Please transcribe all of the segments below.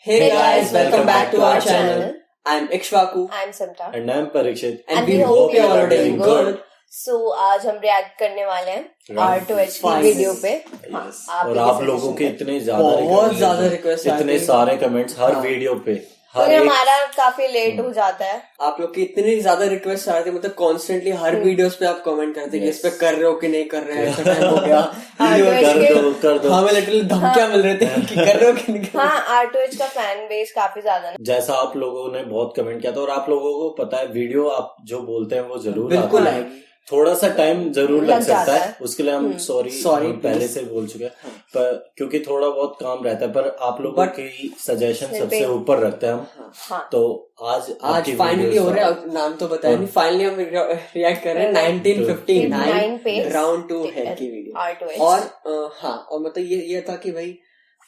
Hey guys, welcome back to our channel. I'm Ikshwaku. I'm Samta. And I'm Parikshit. And we hope you all are doing good. So आज हम react करने वाले हैं R2H की video पे. Yes. और आप लोगों के इतने बहुत ज्यादा रिक्वेस्ट इतने सारे कमेंट्स हर वीडियो पे तो हमारा काफी लेट हो जाता है. आप लोग की इतनी ज्यादा रिक्वेस्ट आ रही थी, मतलब कॉन्स्टेंटली हर वीडियोस पे आप कमेंट करते हैं कि इस पे कर रहे हो कि नहीं कर रहे हैं, ऐसा टाइम हो गया. कर दो. हमें लिटरली धमकियां मिल रही थी कि कर रहे हो कि नहीं कर रहे. हाँ, R2H का फैन बेस काफी ज्यादा है. जैसा आप लोगों ने बहुत कमेंट किया था और आप लोगों को पता है वीडियो आप जो बोलते हैं वो जरूर बिल्कुल आएगी. थोड़ा सा टाइम जरूर लग सकता है, उसके लिए हम सॉरी पहले से बोल चुके हैं, पर क्योंकि थोड़ा बहुत काम रहता है, पर आप लोगों की सजेशन सबसे ऊपर रखते हैं हम. हाँ. तो आज फाइनली हो रहा है, नाम तो बताया नहीं, फाइनली हम रिएक्ट कर रहे हैं 1959 पे राउंड 2 है की वीडियो. और हाँ, और मतलब ये था कि भाई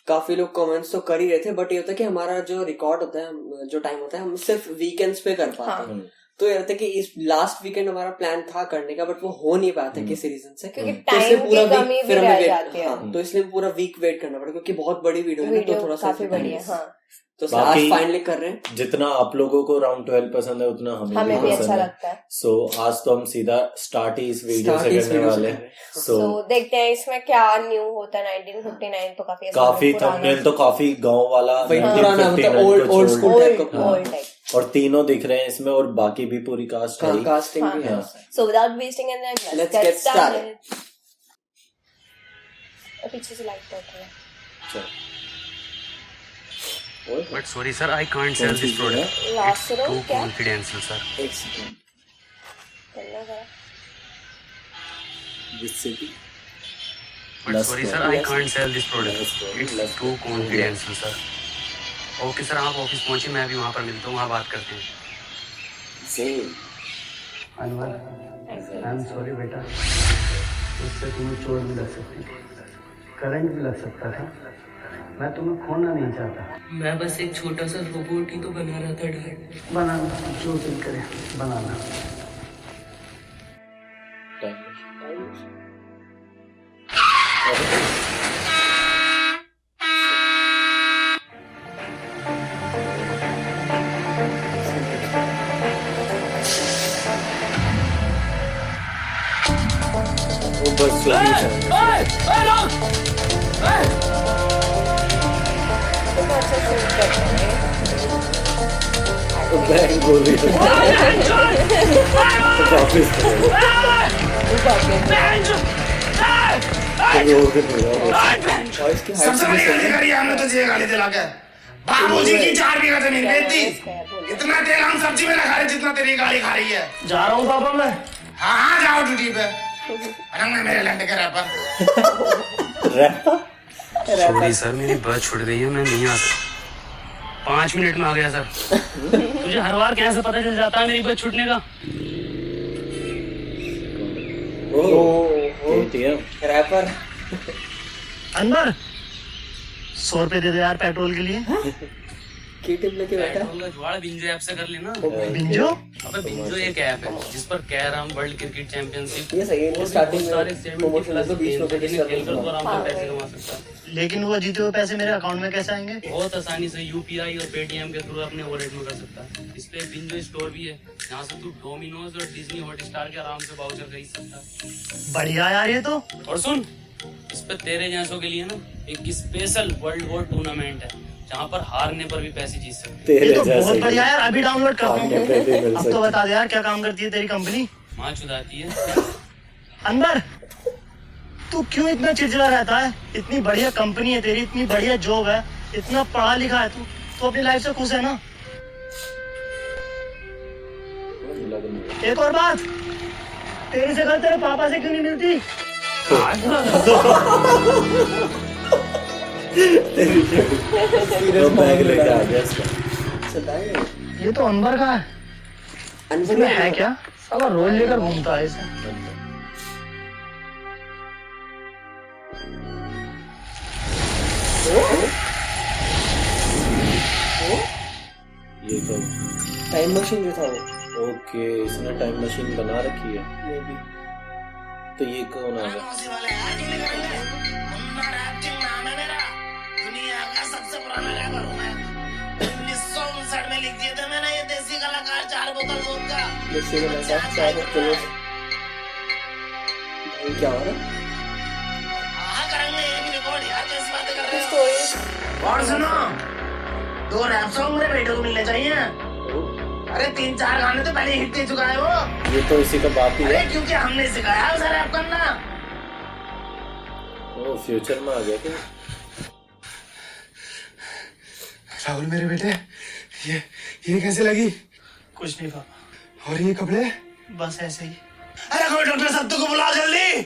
काफी लोग कमेंट्स तो कर ही रहे थे, बट ये होता है कि हमारा जो रिकॉर्ड होता है, जो टाइम होता है, हम सिर्फ वीकेंड्स पे कर पाते हैं. तो ये होता है कि इस लास्ट वीकेंड हमारा प्लान था करने का, बट वो हो नहीं पाता किसी रीजन से, क्योंकि टाइम की कमी भी रह जाती है. तो इसलिए पूरा वीक वेट करना पड़ा, क्योंकि बहुत बड़ी वीडियो है, तो थोड़ा सा काफी बड़ी है. हाँ, तो आज फाइनली कर रहे हैं. जितना आप लोगों को राउंड 12 पसंद है उतना हमें भी अच्छा लगता है. सो आज तो हम सीधा स्टार्ट ही इस वीडियो से करने वाले हैं. सो देखते हैं इसमें क्या न्यू होता है. 1959 तो काफी थंबनेल तो काफी गांव वाला ओल्ड स्कूल और तीनों दिख रहे हैं इसमें, और बाकी भी पूरी कास्टिंग भी है. So without wasting any time, let's get started. पीछे से लाइट पड़ रहा है. But sorry sir, I can't sell this product. It's too confidential sir. एक second. But sorry sir, I can't sell this product. It's too confidential sir. Okay sir, आप office पहुंचे, मैं भी वहाँ पर मिलता हूँ, वहाँ बात करते हैं. अनवर, I'm sorry बेटा, उससे तुम्हें चोट भी लग सकती, करंट भी लग सकता था. मैं तुम्हें खोना नहीं चाहता. मैं बस एक छोटा सा रोबोट ही तो बना रहा था डैड. बनाना जो दिल करे बनाना. हमने तुझे गाली दिला के बाबूजी की 4 बीघा जमीन बेच दी. इतना तेल हम सब्जी में लगा रहे जितना तेरी गाली खा रही है. जा रहा हूँ पापा मैं. हाँ जाओ ड्यूटी पे. रंग में मेरे लैंड के रैपर. सॉरी सर, मेरी बस छूट गई है, मैं नहीं आ सकता. 5 मिनट में आ गया सर. तुझे हर बार कैसे पता चल जाता है मेरी बस छूटने का? रैपर. अंदर 100 रुपए दे दे यार पेट्रोल के लिए. कीटिप लेके बैठा. जुगाड़ बिंजो ऐप से कर लेना. बिंजो? अबे बिंजो एक ऐप है जिस पर कैरम, वर्ल्ड क्रिकेट चैंपियनशिप, ये सही है. स्टार्टिंग में प्रमोशन तो 20 रुपए की खेलकर तो आराम से पैसे कमा सकता है. लेकिन वो जीते हुए पैसे मेरे अकाउंट में कैसे आएंगे? बहुत आसानी से यूपीआई और पेटीएम के थ्रू अपने वॉलेट में कर सकता है. इस पे बिंजो स्टोर भी है, जहाँ से तू डोमिनोज और डिज्नी हॉटस्टार के आराम से वाउचर खरीद सकता है. बढ़िया यार ये तो. और सुन, इस पे तेरे जैसों के लिए ना एक स्पेशल वर्ल्ड वॉर टूर्नामेंट है, जहाँ पर हारने पर भी पैसे जीत सकते हैं. ये तो बहुत बढ़िया यार, अभी डाउनलोड करता हूँ. अब तो बता दे यार क्या काम करती है तेरी कंपनी? माँ चुदाती है. अंदर तू क्यों इतना चिड़चिड़ा रहता है? इतनी बढ़िया कंपनी है तेरी, इतनी बढ़िया जॉब है, इतना पढ़ा लिखा है तू अपनी लाइफ से खुश है ना? एक और बात, तेरी जगह तेरे पापा से क्यों नहीं मिलती? बैग लेके आ गया इसका. ये तो अनवर का है. अनवर में है क्या? साला रोज लेकर घूमता है इसे. ये तो टाइम मशीन जो था वो. ओके, इसने टाइम मशीन बना रखी है. May be. तो ये कौन आ गया? सबसे पुराना रैपर हूँ मैं. क्या हो रहा है? हाँ करेंगे ये भी रिकॉर्ड यार, कैसी बातें कर रहे हो? स्टोरीज और सुनो, 2 रैप सॉन्ग मेरे बेटे को मिलने चाहिए। अरे 3-4 गाने तो पहले हिट दे चुका है वो। ये तो उसी का बाप ही अरे है। क्योंकि हमने सिखाया उसे रैप करना। वो फ्यूचर में आ गया क्या? राहुल मेरे बेटे, ये कैसे लगी? कुछ नहीं पापा, और ये कपड़े? बस ऐसे ही। अरे कोई डॉक्टर सत्तू को बुलाओ जल्दी।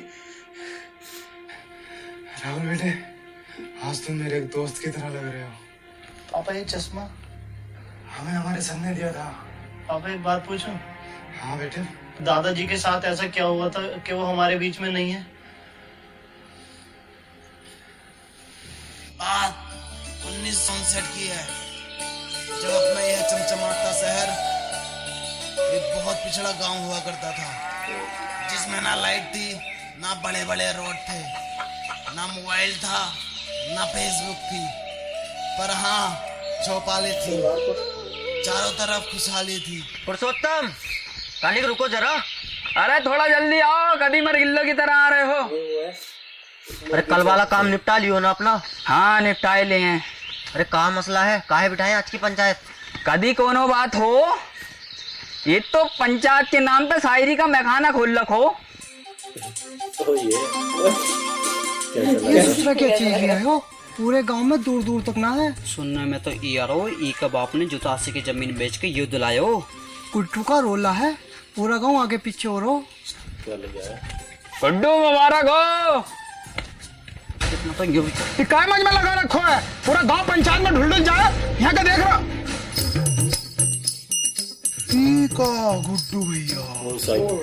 राहुल बेटे, आज तुम मेरे एक दोस्त की तरह लग रहे हो। पापा ये चश्मा हमें हमारे सर ने दिया था। पापा एक बात पूछूं? हाँ बेटे। दादाजी के साथ ऐसा क्या हुआ था कि वो हमारे बीच में नहीं है? बात 1959 की है, जब अपना यह चमचमाता शहर एक बहुत पिछड़ा गांव हुआ करता था, जिसमें ना लाइट थी, ना बड़े बड़े रोड थे, ना मोबाइल था, ना फेसबुक थी, पर हाँ चौपाली थी, चारों तरफ खुशहाली थी। पुरुषोत्तम, कानिक रुको जरा। अरे थोड़ा जल्दी आओ, कभी मर गिल्लो की तरह आ रहे हो। अरे कल वाला काम निपटा लियो ना अपना? हाँ निपटाए लिए हैं। अरे कहाँ मसला है, काहे बिठाए आज की पंचायत? कभी कोनो बात हो, ये तो पंचायत के नाम पे शायरी का मैखाना खोल रखो। कैसा क्या चीज है हो? पूरे गांव में दूर दूर तक ना है। सुनने में तो यारो ई का बाप ने जुतासी की जमीन बेच के युद्ध लायो। कुट्टू का रोला है, पूरा गांव आगे पीछे हो रहा। गुड्डू मुबारक हो। इतना तो काय मज में लगा रखो है, पूरा गांव पंचायत में ढुलढुल जाए। यहाँ का देख रहा गुड्डू भैया। वो साइकिल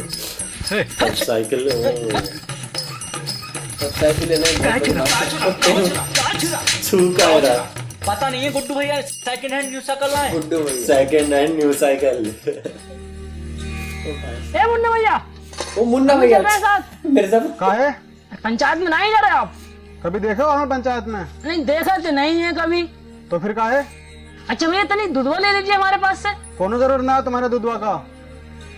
पता नहीं है गुड्डू भैया सेकंड हैंड न्यू साइकिल लाए। गुड्डू भैया सेकंड हैंड न्यू साइकिल। ए मुन्ना भैया, वो मुन्ना भैया मेरे साथ काहे पंचायत में नहीं जा रहे आप? कभी देखो हमें पंचायत में? नहीं देखा तो नहीं है कभी। तो फिर काहे? अच्छा भैया तनी दूधवा ले लीजिए हमारे पास से। कोनो जरूरत ना है तुम्हारे दूधवा का,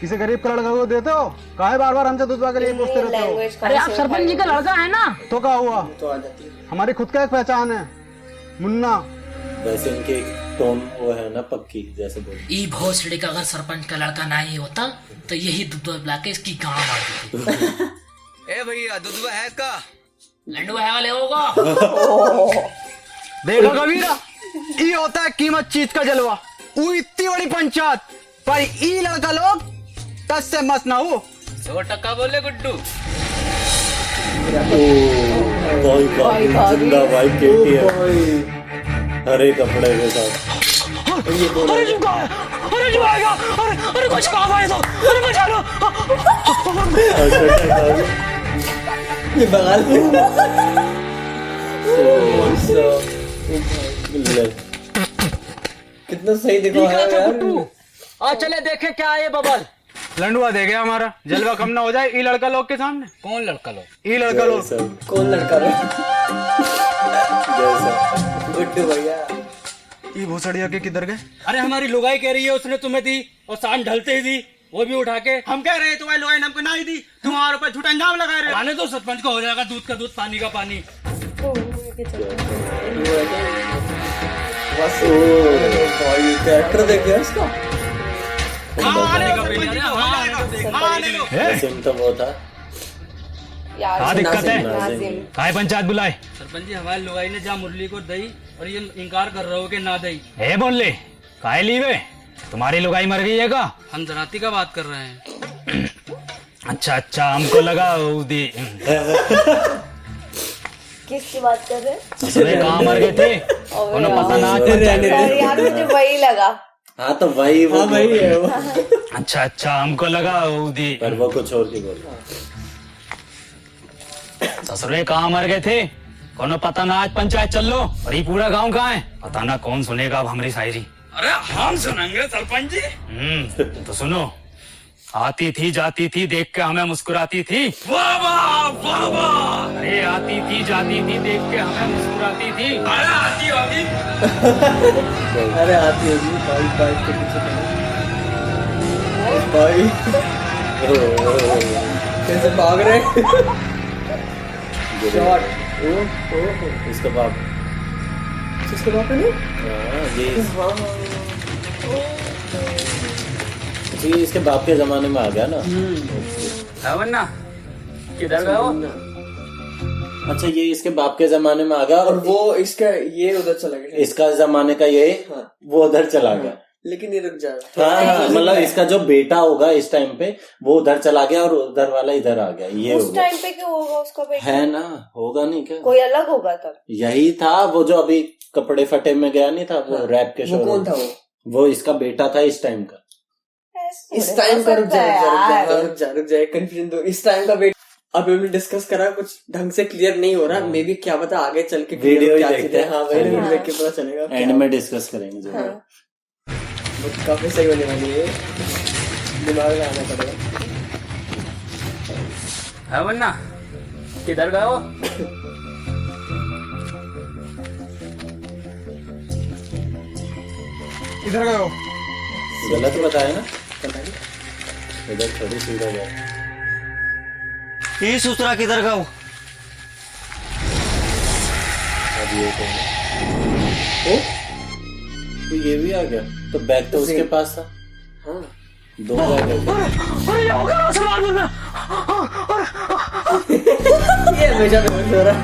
किसी गरीब का लड़का को देते हो, काहे बार बार हमसे दूधवा के लिए पूछते रहते हो? अरे आप सरपंच जी का लड़का है ना, तो क्या हुआ? तो आ जाती है। हमारी खुद का एक पहचान है, मुन्ना। वैसे इनके टोन वो है ना पक्की, जैसे बोल ई भोसड़ी का अगर सरपंच का लड़का ना ही होता तो यही दूध पिला के इसकी गाँव आती। ए भैया दूधवा है का? लंडू है वाले होगा। देखो कबीरा, ये होता है कीमत चीज का जलवा। वो इतनी बड़ी पंचायत पर ई लड़का लोग टच से मत ना हो। 100% बोले गुड्डू। भाई जिंदा भाई KTM हरे कपड़े के साथ। अरे झुका है, अरे झुकाएगा, अरे कुछ काम आए तो, अरे बचा लो। ये बगाल कितना सही देखो यार। आ चले देखे क्या है ये बबल। लंडुआ दे गया हमारा, जलवा कम ना हो जाए ई लड़का लोग के सामने। कौन लड़का लोग? ई लड़का लोग। कौन लड़का लो? गुड्डू भैया। ई भोसड़िया के किधर गए? अरे हमारी लुगाई कह रही है उसने तुम्हें दी और शाम ढलते ही दी, वो भी उठा के। हम कह रहे हैं तुम्हारी लुगाई ने हमको ना ही दी, तुम्हारे ऊपर झूठा इल्जाम लगा रहे हो। आने तो सरपंच को हो जाएगा दूध का दूध पानी का पानी। कैरेक्टर देख गया इसका। तो वो था यार दिक्कत है नाजिम। काय पंचायत बुलाए? सरपंच जी हमारी लुगाई ने जहाँ मुरली को दई और ये इनकार कर रहे हो कि ना दई। ए बोल ले काय लीवे, तुम्हारी लुगाई मर गई है का? हम जराती का बात कर रहे हैं। अच्छा अच्छा, हमको लगा दी किसकी बात कर रहे हैं? कहाँ मर गए थे उन्हें पता ना। सॉरी यार, मुझे वही लगा। हाँ तो वही वो वही है वो। अच्छा अच्छा, हमको लगा दी पर वो कुछ और की बोल। ससुरे कहाँ मर गए थे कोनो पता ना, आज पंचायत चल लो। और ये पूरा गांव कहाँ है पता ना, कौन सुनेगा अब हमारी शायरी? अरे हम सुनेंगे सरपंच जी। तो सुनो। आती थी जाती थी देख के हमें मुस्कुराती थी। वाह वाह वाह वाह। अरे आती थी जाती थी देख के हमें मुस्कुराती थी। अरे आती होगी। अरे आती होगी बाइक के पीछे। भाई कैसे भाग रहे शॉट। इसका बाप किसके बाप है? ये अच्छा, ये इसके बाप के जमाने में आ गया ना। वरना किधर गए हो? अच्छा, ये इसके बाप के जमाने में आ गया और वो इसका ये उधर चला गया। इसका जमाने का ये वो उधर चला गया। लेकिन ये रुक जाएगा। हाँ, मतलब इसका जो बेटा होगा इस टाइम पे वो उधर चला गया और उधर वाला इधर आ गया। ये उस टाइम पे क्यों होगा उसका बेटा? है ना, होगा नहीं क्या? कोई अलग होगा तब। यही था वो जो अभी कपड़े फटे में गया नहीं था, वो रैप के शो। कौन था वो इसका बेटा था इस टाइम का। इस टाइम का रुक जाए कंफ्यूजन दो। इस टाइम का बेटा अभी हमने डिस्कस करा, कुछ ढंग से क्लियर नहीं हो रहा। मे बी क्या पता आगे चल के वीडियो क्या देखते हैं। हाँ, वीडियो देख के पता चलेगा। एंड में डिस्कस करेंगे जो काफी सही होने वाली है, दिमाग में आना पड़ेगा। है वरना किधर गए हो? इधर गए हो? गलत बताया ना, इधर थोड़ी सीधा गया। ये सूत्रा किधर गए? अब ये तो ये भी आ गया। तो बैग तो उसके पास था। हाँ, 2 बैग है। ये हमेशा बेहोश हो रहा।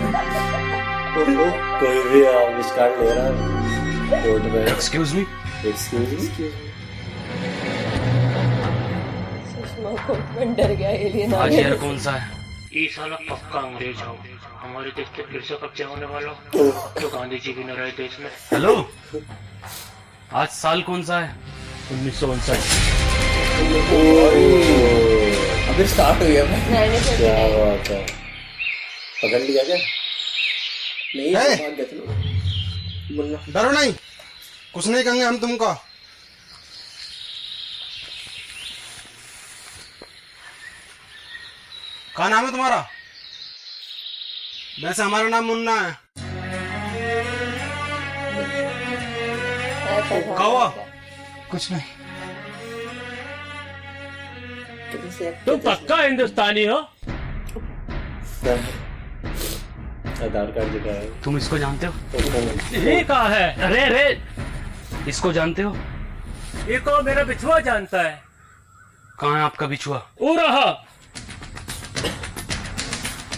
कोई भी आविष्कार ले रहा है। Excuse me. डर गया एलियन। आज यार कौन सा है? ये साला पक्का अंग्रेज हो। हमारे देश के फिर से कब्जे होने वाला तो गांधी जी भी न रहे देश में। हेलो, आज साल कौन सा है? 1959। अभी स्टार्ट हुई है। क्या बात है, पकड़ लिया क्या? नहीं, भाग गया था। बोलना डरो नहीं, कुछ नहीं कहेंगे हम तुमको। क्या नाम है तुम्हारा? वैसे हमारा नाम मुन्ना है। क्या हुआ? कुछ नहीं। तुम पक्का हिंदुस्तानी हो? आधार कार्ड दिखाया। तुम इसको जानते हो? ये कहा है? अरे रे, इसको जानते हो? ये को मेरा बिछुआ जानता है। कहाँ है आपका बिछुआ? वो रहा।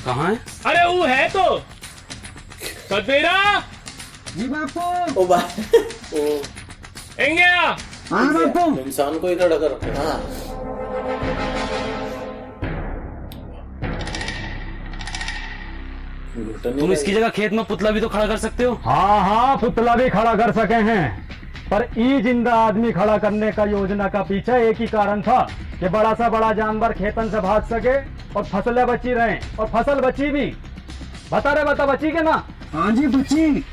कहाँ है? अरे वो है तो सदबेरा जी बापू। ओ बा ओ एंगया। हाँ बापू। इंसान को ही खड़ा करो। हाँ, तुम इसकी जगह खेत में पुतला भी तो खड़ा कर सकते हो। हाँ, पुतला भी खड़ा कर सके हैं, पर ई जिंदा आदमी खड़ा करने का योजना का पीछे एक ही कारण था कि बड़ा सा बड़ा जानवर खेतन से भाग सके और फसलें बची रहें, और फसल बची भी। बता बची के ना? हाँ जी बची।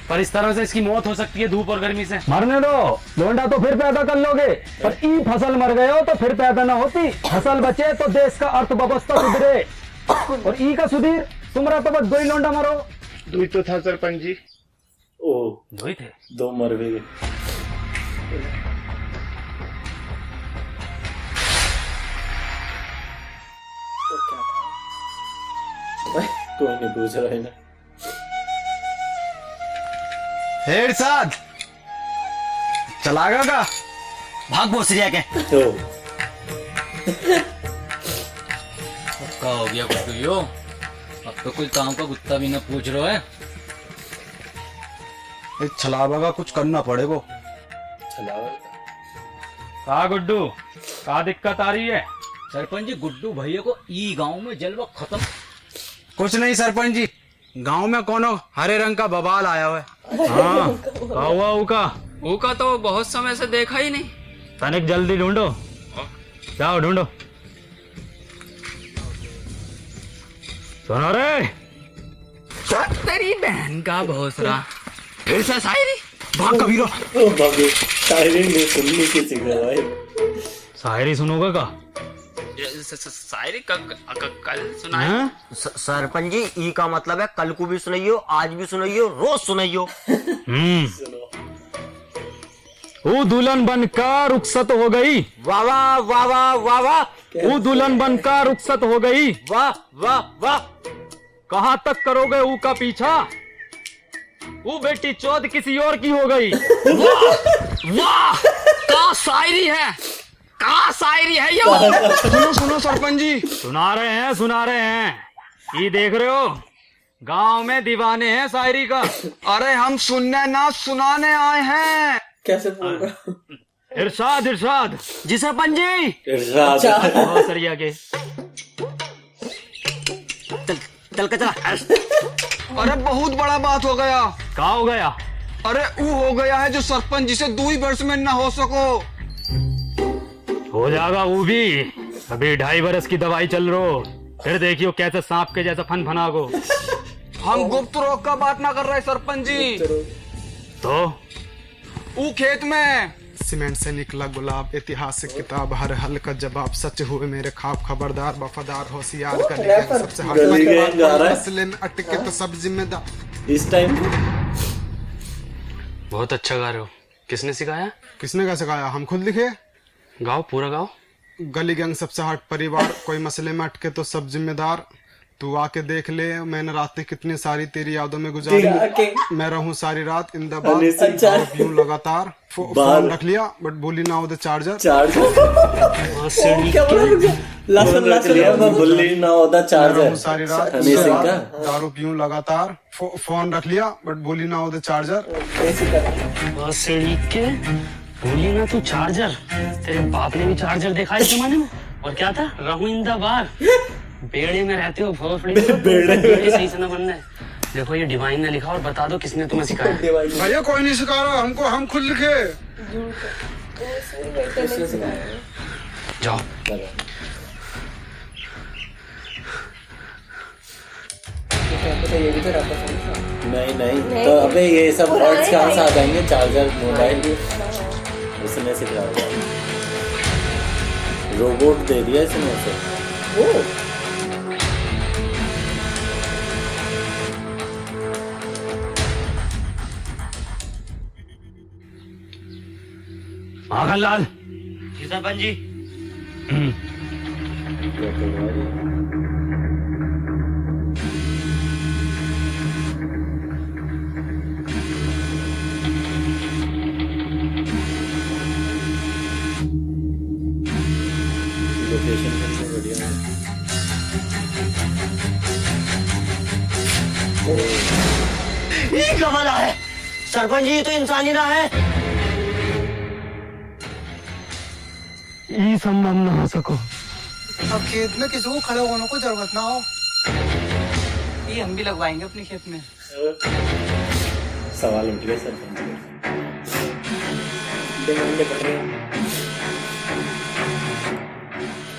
पर इस तरह से इसकी मौत हो सकती है धूप और गर्मी से। मरने दो, लोंडा तो फिर पैदा कर लोगे, पर ई फसल मर गए हो तो फिर पैदा ना होती। फसल बचे तो देश का अर्थव्यवस्था सुधरे, और ई का सुधीर तुमरा तो बस 2 ही लोंडा मरो। 2 तो था सरपंच जी। ओ 2 ही थे। 2 मर भी गए। कोई नहीं पूछ रहा है ना। हेड साथ चलागा का भाग बोसरिया के। तो क्या हो गया कुछ यो? अब तो कोई काम का गुत्ता भी न पूछ रहा है। छलावा का कुछ करना पड़ेगा। कहा गुड्डू, कहा दिक्कत आ रही है? सरपंच जी, गुड्डू भैया को ई गांव में जलवा खत्म। कुछ नहीं सरपंच जी, गांव में कोनो हरे रंग का बवाल आया हुआ है। हाँ, क्या हुआ ऊका तो बहुत समय से देखा ही नहीं। तनिक जल्दी ढूंढो, जाओ ढूंढो। सुनो रे, तेरी बहन का भोसरा फिर से शायरी। भाग कबीरो। ओ भागे, शायरी नहीं सुननी किसी का भाई। शायरी सुनोगे का? शायरी कल सुनाए। सरपंच जी, ई का मतलब है कल को भी सुनाइयो, आज भी सुनाइयो, रोज सुनाइयो। वो दुल्हन बनकर रुखसत हो गई। वाह वाह वाह वाह वाह वाह। वो दुल्हन बनकर रुखसत हो गई। वाह वाह वाह। कहाँ तक करोगे ऊ का पीछा, वो बेटी चौथ किसी और की हो गई। वाह वाह, क्या शायरी है, क्या शायरी है ये। सुनो सुनो सरपंच जी, सुना रहे हैं। ये देख रहे हो, गांव में दीवाने हैं शायरी का। अरे हम सुनने ना सुनाने आए हैं। कैसे बोल रहा? इरशाद जी सरपंच जी। इरशाद बहुत सरिया के। चल के चला। अरे बहुत बड़ा बात हो गया। क्या हो गया? अरे वो हो गया है जो सरपंच जी से 2 वर्ष में न हो सको। हो जाएगा वो भी, अभी 2.5 वर्ष की दवाई चल रही, फिर देखियो कैसे सांप के जैसा फन को। हम गुप्त रोग का बात ना कर रहे सरपंच जी। तो वो खेत में सीमेंट से निकला गुलाब, ऐतिहासिक किताब, हर हल का जवाब, सच हुए मेरे ख्वाब, खबरदार वफादार होशियार का सबसे मसले में अटके तो सब जिम्मेदार। इस टाइम बहुत अच्छा गा रहे हो। किसने सिखाया? किसने क्या सिखाया? हम खुद लिखे। गाओ, पूरा गाओ। गली गैंग सबसे हट परिवार, कोई मसले में अटके तो सब जिम्मेदार, तू आके देख ले मैंने रातें कितनी सारी तेरी यादों में गुजारी, मैं रहूं सारी रात इन यूं लगातार, फोन रख लिया बट बोली ना होता चार्जर। बोली ना होता चार्जर। सारी रात दारू पीऊं लगातार, फोन रख लिया बट बोली ना होता चार्जर। बोली ना तू चार्जर, तेरे बाप ने भी चार्जर देखा इस जमाने में। और क्या था? रहूं इन द बार। बेड़े में रहते हो, बेड़े सही से ना बनना है। देखो ये डिवाइन ने लिखा, और बता दो किसने तुम्हें सिखाया। भैया कोई नहीं सिखा रहा हमको, हम खुद लिखे। जाओ। नहीं तो अबे ये सब वर्ड्स कहाँ से आ जाएंगे? चार्जर, मोबाइल उसने सिखाया, रोबोट दे दिया इसने उसे। माखनलाल। जी सरपंच जी। लोकेशन सबसे बढ़िया है। ये कमाल है सरपंच जी, तो इंसान ही ना है। ये संभव ना हो सको। अब खेत में किसी को खड़े होने को जरूरत ना हो, ये हम भी लगवाएंगे अपने खेत में। सवाल उठ गया सरपंच।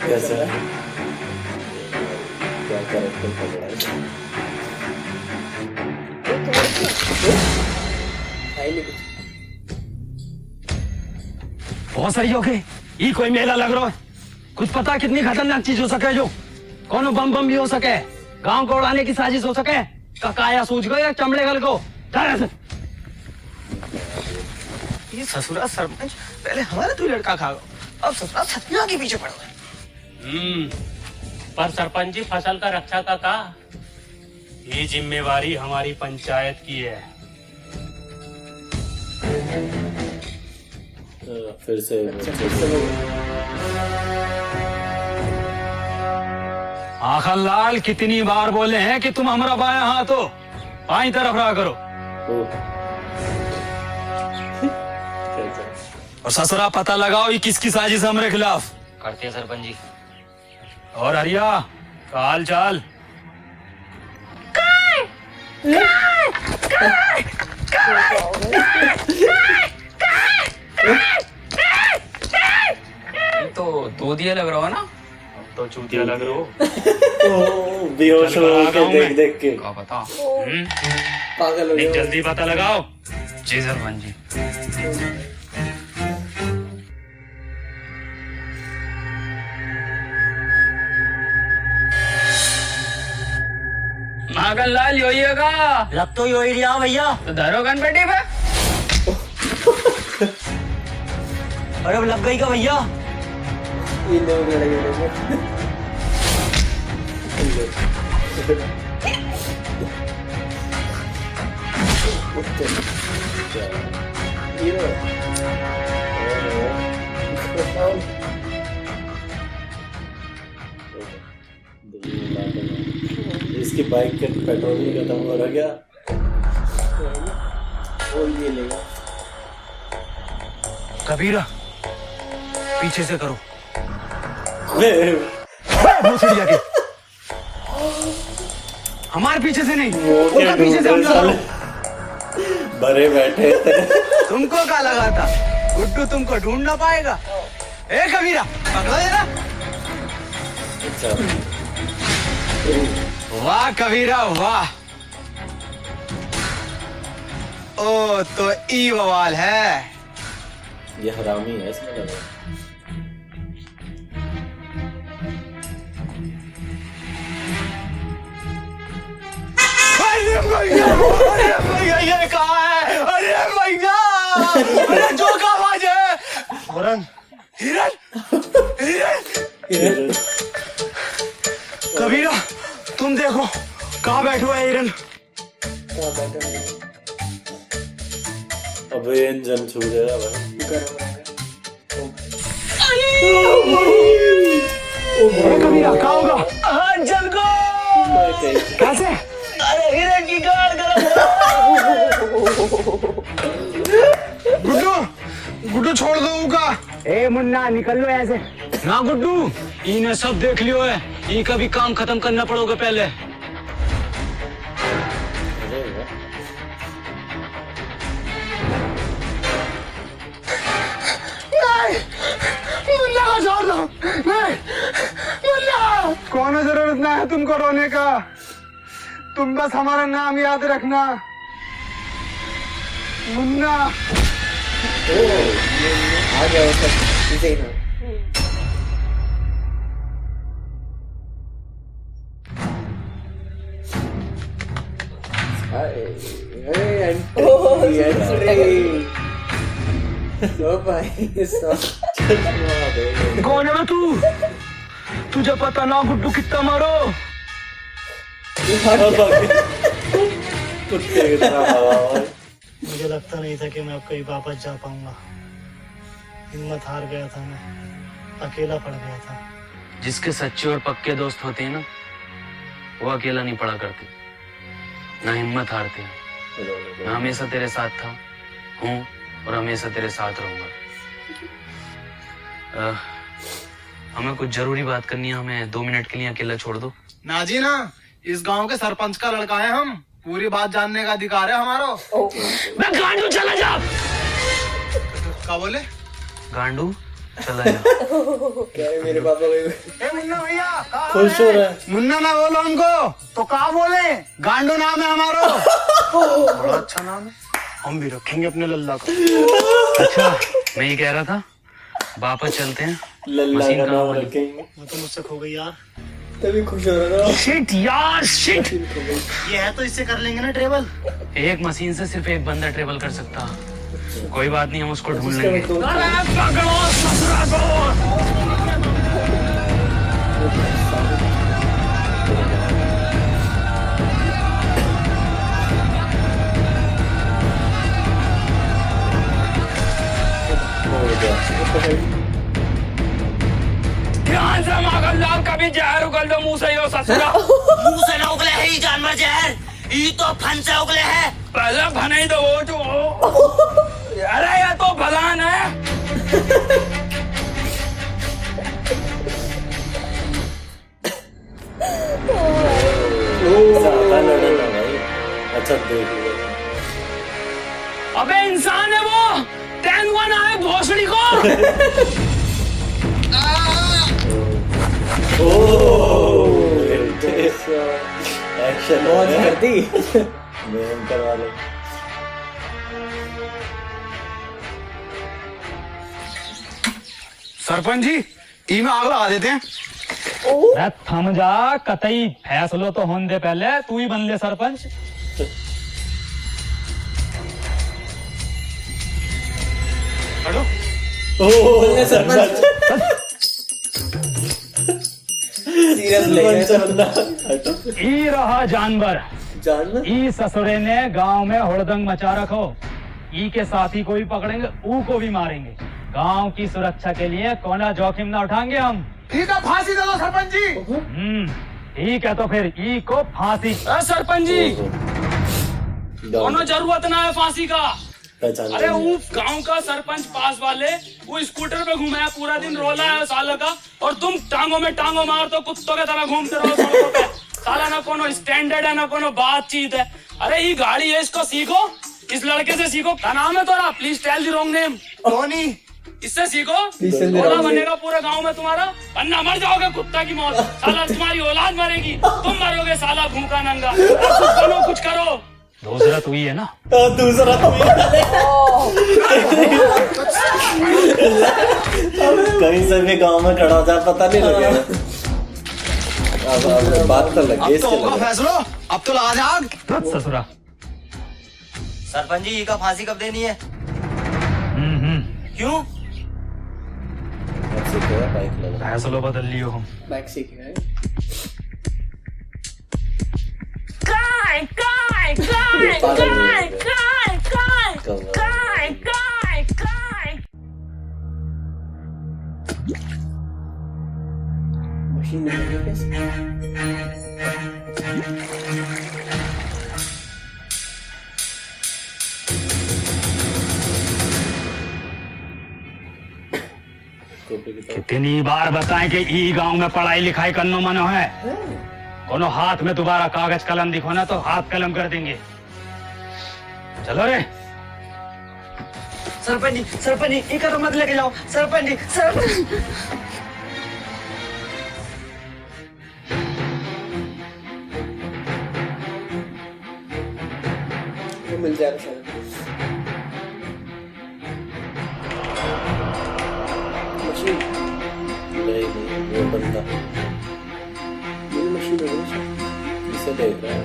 कैसा क्या कैरेक्टर पकड़ा है? बहुत सही हो गए। ये कोई मेला लग रहा है, कुछ पता कितनी खतरनाक चीज हो सके, जो कौन बम भी हो सके, गांव को उड़ाने की साजिश हो सके। काया सूझ गए चमड़े गल को। ये ससुरा सरपंच पहले हमारे तू लड़का खा, अब ससुरा सतना के पीछे पड़ गए। पर सरपंच जी, फसल का रक्षा का ये जिम्मेवारी हमारी पंचायत की है। फिर से माखनलाल, कितनी बार बोले हैं कि तुम हमारा बायां हाथ हो, बाईं तरफ रहा करो। और ससुरा पता लगाओ ये किसकी साजिश हमारे खिलाफ। करते हैं सरपंच जी। और हरिया का हाल चाल? तो दूधिया लग रहा हो ना? तो चूतिया लग रहे हो। बेहोश हो के देख के। क्या पता, पागल हो गया। जल्दी पता लगाओ। जी सरपंच जी। माखनलाल योइएगा। लग तो यो ही रहा भैया। तो धरो गन पेटी पे। अरे अब लग गई क्या भैया? इन दोनों को लगे इसकी बाइक का पेट्रोल नहीं खत्म हो रहा क्या? वो ये लेगा। कबीरा पीछे से करो। जाके हमारे पीछे से नहीं, उनका पीछे से हमला करो। बड़े बैठे तुमको क्या लगा था गुड्डू तुमको ढूंढ ना पाएगा? ए कबीरा पकड़ो जरा। अच्छा वाह कबीरा वाह। ओ तो ई बवाल है। ये हरामी है इसमें लगा। अरे भैया ये कहाँ है? अरे भैया अरे जो का आवाज है? हिरन हिरन। कबीरा तुम देखो कहाँ बैठो है हिरन? अब ये इंजन छू जाएगा भाई। कबीरा कहाँ होगा? जल को कैसे? अरे हिरन की गाड़ गुड्डू छोड़ दो उनका। ए मुन्ना निकल लो ऐसे ना गुड्डू। इन्हें सब देख लियो है, ये का भी काम खत्म करना पड़ोगे पहले। मुन्ना को छोड़ दो। नहीं मुन्ना, कौन जरूरत ना है तुमको रोने का। तुम बस हमारा नाम याद रखना मुन्ना। आ गया इसे ही ना। कौन है तू? तुझे पता ना गुड्डू कितना मारो। मुझे लगता नहीं था कि मैं अब कहीं वापस जा पाऊंगा। हिम्मत हार गया था, मैं अकेला पड़ गया था। जिसके सच्चे और पक्के दोस्त होते हैं ना, वो अकेला नहीं पड़ा करते, ना हिम्मत हारते हैं। मैं हमेशा तेरे साथ था, हूँ और हमेशा तेरे साथ रहूंगा। हमें कुछ जरूरी बात करनी है, हमें 2 मिनट के लिए अकेला छोड़ दो। ना जी ना, इस गांव के सरपंच का लड़का है हम, पूरी बात जानने का अधिकार है हमारा। मैं गांडू चला जा। क्या बोले? गांडू चला जा। क्या है मेरे पापा को? मुन्ना भैया खुश हो रहा है। मुन्ना ना बोलो हमको तो क्या बोले? गांडू नाम है हमारा। बड़ा अच्छा नाम है, हम भी रखेंगे अपने लल्ला को। अच्छा मैं ये कह रहा था, वापस चलते हैं। लल्ला का नाम रखेंगे। मैं तो मुझसे खो गई यार। तभी खुश हो रहा था। शिट यार शिट। ये है तो इससे कर लेंगे ना ट्रेवल। एक मशीन से सिर्फ एक बंदा ट्रेवल कर सकता। कोई बात नहीं, हम उसको ढूंढ लेंगे। ध्यान से मगल लाल, कभी जहर उगल दो मुंह से ही हो ससुरा। मुंह से ना उगले है ये जानवर जहर, ये तो फन से उगले है। पहले भने ही दो वो जो। अरे ये तो भलान है। ज्यादा लड़ना भाई। अच्छा देख लो। अबे इंसान है वो, तेंदुआ ना है भोसड़ी को। एक्शन बहुत करती। मैं करवा ले। सरपंच जी, ई में आग लगा देते हैं। अरे थम जा, कतई फैसलो तो होने दे पहले, तू ही बन ले सरपंच। हटो। बोलने सरपंच सीरियस ले ई रहा जानवर ई ससुरे ने गांव में हुड़दंग मचा रखो। ई के साथी को भी पकड़ेंगे, ऊ को भी मारेंगे। गांव की सुरक्षा के लिए कोना जोखिम ना उठाएंगे हम। ठीक है, फांसी दे दो सरपंच जी। ठीक है तो फिर ई को फांसी। सरपंच जी कोनो जरूरत ना है फांसी का। अरे वो गांव का सरपंच पास वाले वो स्कूटर पे घुमाया, पूरा दिन रोला है सालों का, और तुम टांगों में टांगों मार तो कुत्तों के तरह घूमते रहो सड़कों पे। साला ना कोनो स्टैंडर्ड है ना कोनो बातचीत है। अरे ये गाड़ी है, इसको सीखो, इस लड़के से सीखो। क्या नाम है तुम्हारा? Please tell the wrong name. Tony. इससे सीखो, औलाद बनेगा पूरे गांव में तुम्हारा, वरना मर जाओगे कुत्ता की मौत। साला तुम्हारी औलाद मरेगी, तुम मरोगे साला भूखा नंगा। कुछ करो। दूसरा तू ही है ना? दूसरा तो कहीं से भी गांव में खड़ा हो जाए पता नहीं लगेगा। अब बात तो लगी इसके लगे। फैसलो अब तो ला जाग। ससुरा सरपंच जी का फांसी कब देनी है? क्यों? बाइक लगा, फैसलो बदल लियो हम। बाइक सीखे हैं। मशीन में कैसे? कितनी बार बताएं कि ई गांव में पढ़ाई लिखाई करनो मनो है। कोनो हाथ में दोबारा कागज कलम दिखो ना तो हाथ कलम कर देंगे। चलो रे। सरपंच जी इका तो मत लेके जाओ। सरपंच जी मिल जाएगा शायद। मशीन नहीं वो बंदा मशीन है, इसे देख रहा है।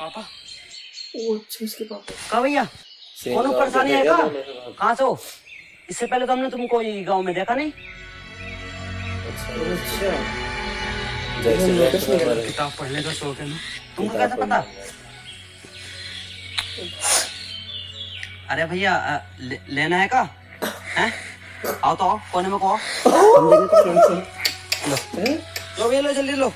पापा वो अच्छा इसके पापा कहाँ भैया? कोनो परेशानी है क्या? कहाँ से हो? इससे पहले तो हमने तुमको ये गांव में देखा नहीं। अच्छा जैसे किताब पढ़ने का शौक है ना? तुमको कैसे पता? अरे भैया लेना है का? हैं? आओ तो आओ, कोने में को आओ। लो ये लो, जल्दी लो।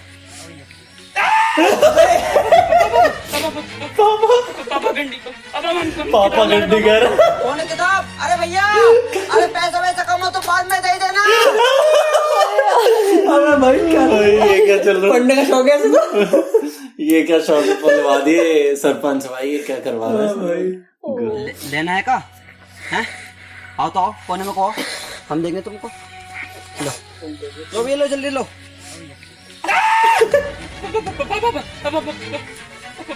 पापा गड्डी कर। कौन है किताब? अरे भैया, अरे पैसा वैसा कम हो तो बाद में दे देना। अरे भाई क्या ये क्या चल रहा है? पढ़ने का शौक है ऐसे? ये क्या शौक बनवा दिए सरपंच भाई, ये क्या करवा रहे हैं? लेना है का? हैं? आओ तो आओ, कोने में को आओ, हम देंगे तुमको। लो ये लो, जल्दी लो।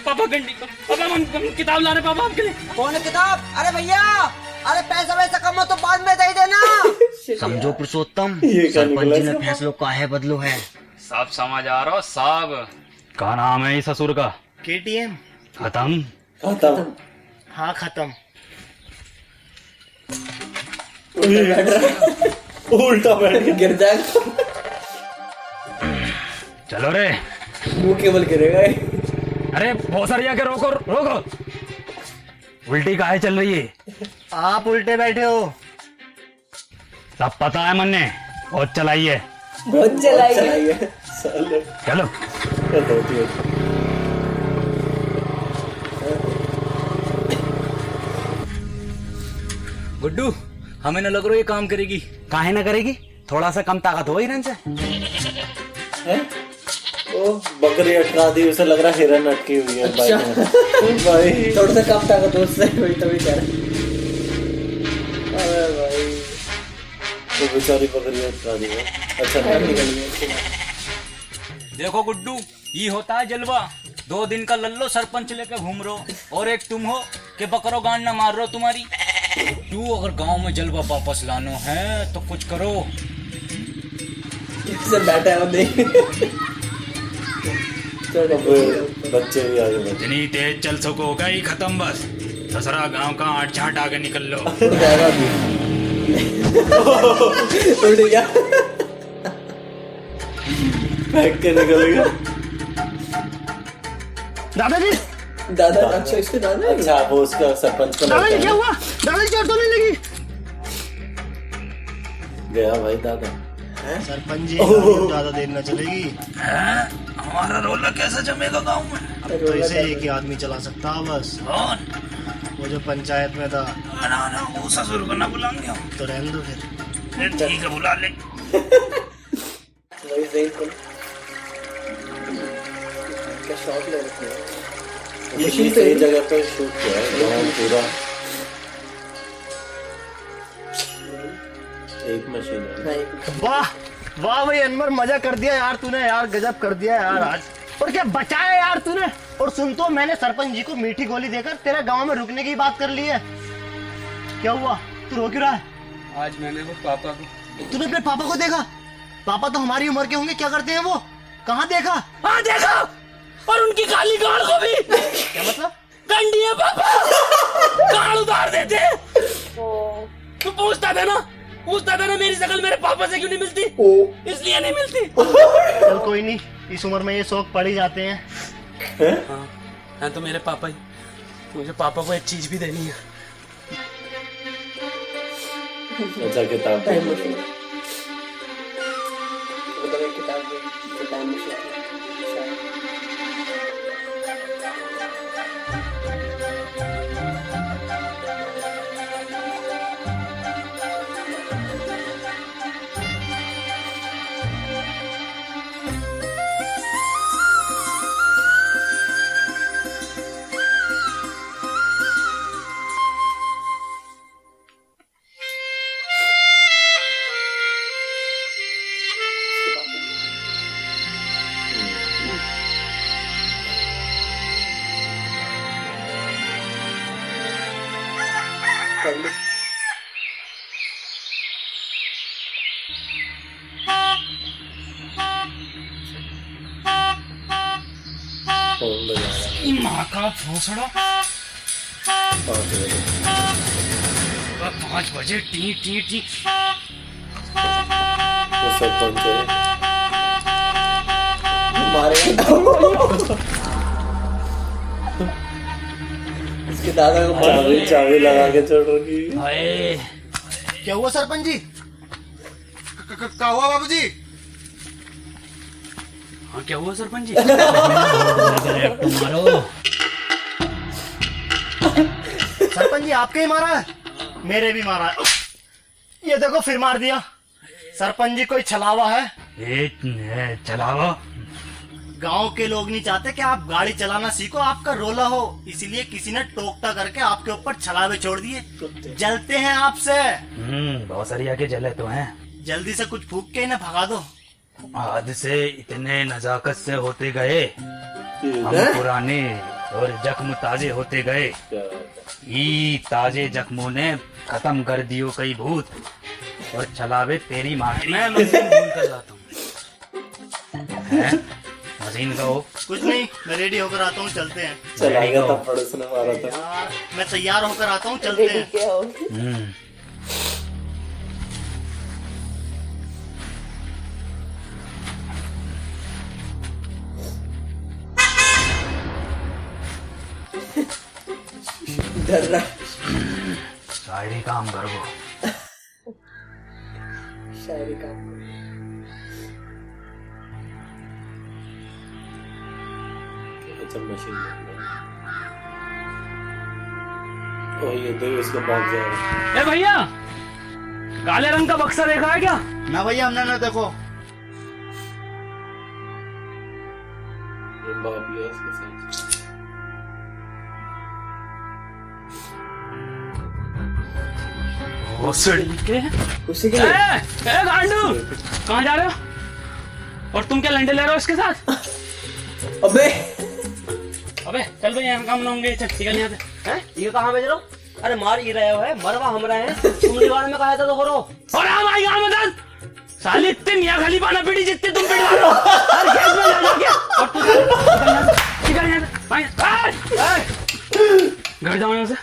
पापा गंडी पापा हम किताब ला रहे पापा आपके लिए। कौन है किताब? अरे भैया, अरे पैसा वैसा कम हो तो बाद में दे देना। समझो पुरुषोत्तम, सरपंच जी ने फैसलों काहे बदलो है। सब समझ आ रहा हो सब। क्या नाम है इस ससुर का? KTM। खत्म। हाँ खत्म। उल्टा बैठ के गिर जाएगा। चलो रे। मुंह केवल गिरेगा। अरे भोसरिया के रोको रोको। उल्टी काहे चल रही है? आप उल्टे बैठे हो। सब पता है मन्ने, बहुत चलाइए। बहुत चलाइए। चलो। गुड्डू, हमें न लग रहा ये काम करेगी। काहे ना करेगी? थोड़ा सा कम ताकत हो हिरन से। ओ बकरी अटका दी, उसे लग रहा है हिरन अटकी हुई है। अच्छा। भाई थोड़ा सा कम ताकत हो उससे, वही तभी कह रहा। अरे भाई तो बेचारी बकरी अटका दी है। अच्छा निकल गई। देखो गुड्डू, ये होता है जलवा। 2 दिन का लल्लो सरपंच लेके घूम रहो, और एक तुम हो कि बकरो गांड ना मार रहे हो तुम्हारी। गुड्डू, अगर गांव में जलवा वापस लानो है तो कुछ करो। से बैठा है वो देख। बच्चे भी आगे बढ़े। इतनी तेज चल सको गई खत्म बस, ससरा गांव का आठ झाट आगे निकल लो। उड़ गया, फेंक के निकल गया। दादाजी, दादा, अच्छा इसके दादा, अच्छा वो उसका सरपंच का दादाजी क्या हुआ? दादाजी चोट तो नहीं लगी? गया भाई दादा। सरपंच जी ज्यादा देर न चलेगी। हमारा रोला कैसे जमेगा गांव में? अब तो इसे एक ही आदमी चला सकता है बस। कौन? वो जो पंचायत में था। ना वो ससुर को ना बुलाएंगे हम। तो रहने दो फिर। ठीक है बुला ले। क्या शॉट ले रखे हैं। मशीन सही जगह पे शूट किया है पूरा, एक मशीन है। वाह वाह भाई अनवर, मजा कर दिया यार तूने, यार गजब कर दिया यार आज। और क्या बचाया यार तूने। और सुन तो, मैंने सरपंच जी को मीठी गोली देकर तेरे गांव में रुकने की बात कर ली है। क्या हुआ, तू रो क्यों रहा है? आज मैंने वो पापा को। तूने अपने पापा को देखा? पापा तो हमारी उम्र के होंगे, क्या करते हैं वो? कहाँ देखा? हाँ देखा, और उनकी काली गाड़ को भी। क्या मतलब? गंडी है पापा, गाड़ उतार देते। तू पूछता था ना मेरी शक्ल मेरे पापा से क्यों नहीं मिलती? इसलिए नहीं मिलती। चल कोई नहीं, इस उम्र में ये शौक पड़ ही जाते हैं। हाँ तो मेरे पापा ही, मुझे पापा को एक चीज भी देनी है। अच्छा किताब टाइम मशीन, टाइम मशीन। माँ का भोसड़ा। 5 बजे टी टी टी। इसके दादा को चाबी लगा के छोड़ रही। क्या हुआ सरपंच जी? क्या हुआ बाबूजी? हाँ क्या हुआ सरपंच जी? सरपंच जी आपके ही मारा है? मेरे भी मारा है। ये देखो फिर मार दिया। सरपंच जी कोई छलावा है? चलावा? गांव के लोग नहीं चाहते कि आप गाड़ी चलाना सीखो, आपका रोला हो, इसीलिए किसी ने टोकता करके आपके ऊपर छलावे छोड़ दिए। जलते हैं आपसे। बहुत सारी आगे जले तो हैं। जल्दी से कुछ फूक के इन्हें भगा दो। आज से इतने नजाकत से होते गए हम पुराने, और जख्म ताजे होते गए। ई ताजे जख्मों ने खत्म कर दियो कई भूत, और छलावे तेरी माँ। मैं मशीन भूल कर लाता हूँ। मशीन का हो? कुछ नहीं, मैं रेडी होकर आता हूँ, चलते हैं। चलाएगा था, पड़ोस ने मारा था। मैं तैयार होकर आता हूँ, चलते हैं। शायरी काम करो। शायरी काम। अच्छा मशीन। ओ ये देख इसको भाग जाएगा। ए भैया, काले रंग का बक्सा देखा है क्या? ना भैया हमने ना देखो। ये बाप ये इसके साथ। उसी के गांडू कहाँ जा रहे हो? और तुम क्या लंडे ले रहे हो इसके साथ? अबे चल भाई, हम काम होंगे, चल निकल यहाँ से। हैं? ये कहाँ भेज रहे हो? अरे मार ही रहे हो है, मरवा हम रहे हैं। तुम दीवार में कहा था तो करो। और हमारी गाँव में साले इतने मियां खलीफा ना पीटी जितने तुम पिटवा रहे हो हर केस में जा जाके। और तू निकल यहाँ से, घर जाओ यहाँ से।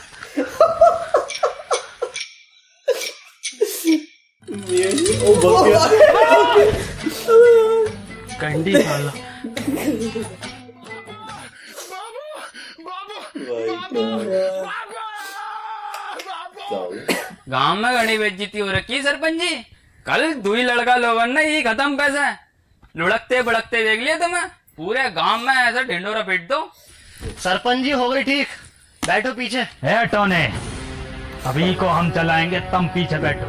कंडी साला। गांव में घनी बेइज्जती हो रखी सरपंच जी। कल दुई लड़का लोगों ने ये खत्म पैसा लुढ़कते बड़कते देख लिया तुम्हें। पूरे गांव में ऐसा ढिंडोरा पीट दो। सरपंच जी हो गई ठीक, बैठो पीछे। है टोने, अभी को हम चलाएंगे, तुम पीछे बैठो।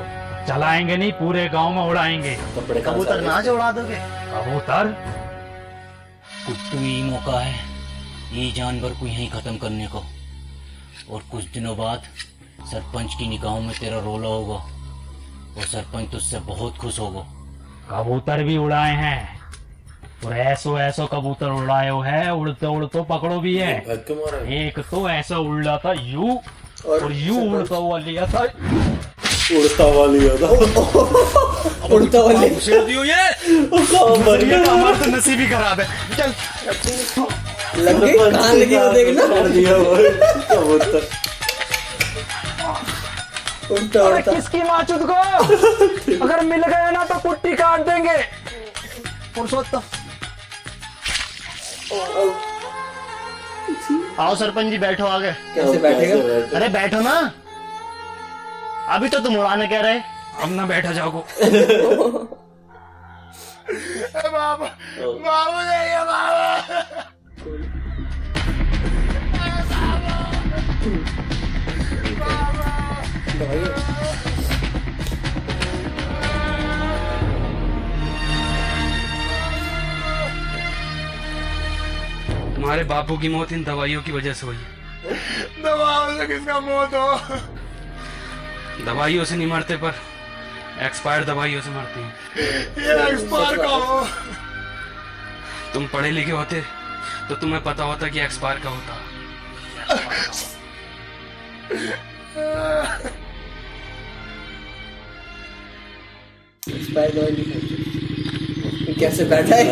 चलाएंगे नहीं, पूरे गांव में उड़ाएंगे। कबूतर नाच उड़ा दोगे? कबूतर कुट्टू ही मौका है ये जानवर को यहीं खत्म करने को। और कुछ दिनों बाद सरपंच की निगाहों में तेरा रोला होगा और सरपंच तुझसे बहुत खुश होगा। कबूतर भी उड़ाए हैं और ऐसो कबूतर उड़ाए है, उड़ते उड़ते पकड़ो भी है। एक तो ऐसा उड़ रहा था यू और यू उड़ता हुआ लिया था। उड़ता हुआ लिया था। उड़ता हुआ लिया हमारा तो नसीब ही खराब है। चल लगे कहाँ लगी वो देखना। कबूतर उड़ता उड़ता। किसकी माचुद को अगर मिल गए ना तो कुट्टी काट देंगे। पुरुषोत्तम आओ सरपंच जी बैठो आगे। कैसे बैठेगा? अरे बैठो ना, अभी तो तुम उड़ाने कह रहे। अब ना बैठा जाओ। बाबा बाबू जाइए बाबा। तुम्हारे बापू की मौत इन दवाइयों की वजह से हुई है। दवाओं से किसका मौत हो? दवाइयों से नहीं मरते पर एक्सपायर दवाइयों से मरती हैं। ये एक्सपायर का हो। तुम पढ़े लिखे होते तो तुम्हें पता होता कि एक्सपायर का होता। एक्सपायर दवाई नहीं खाई। कैसे बैठा है?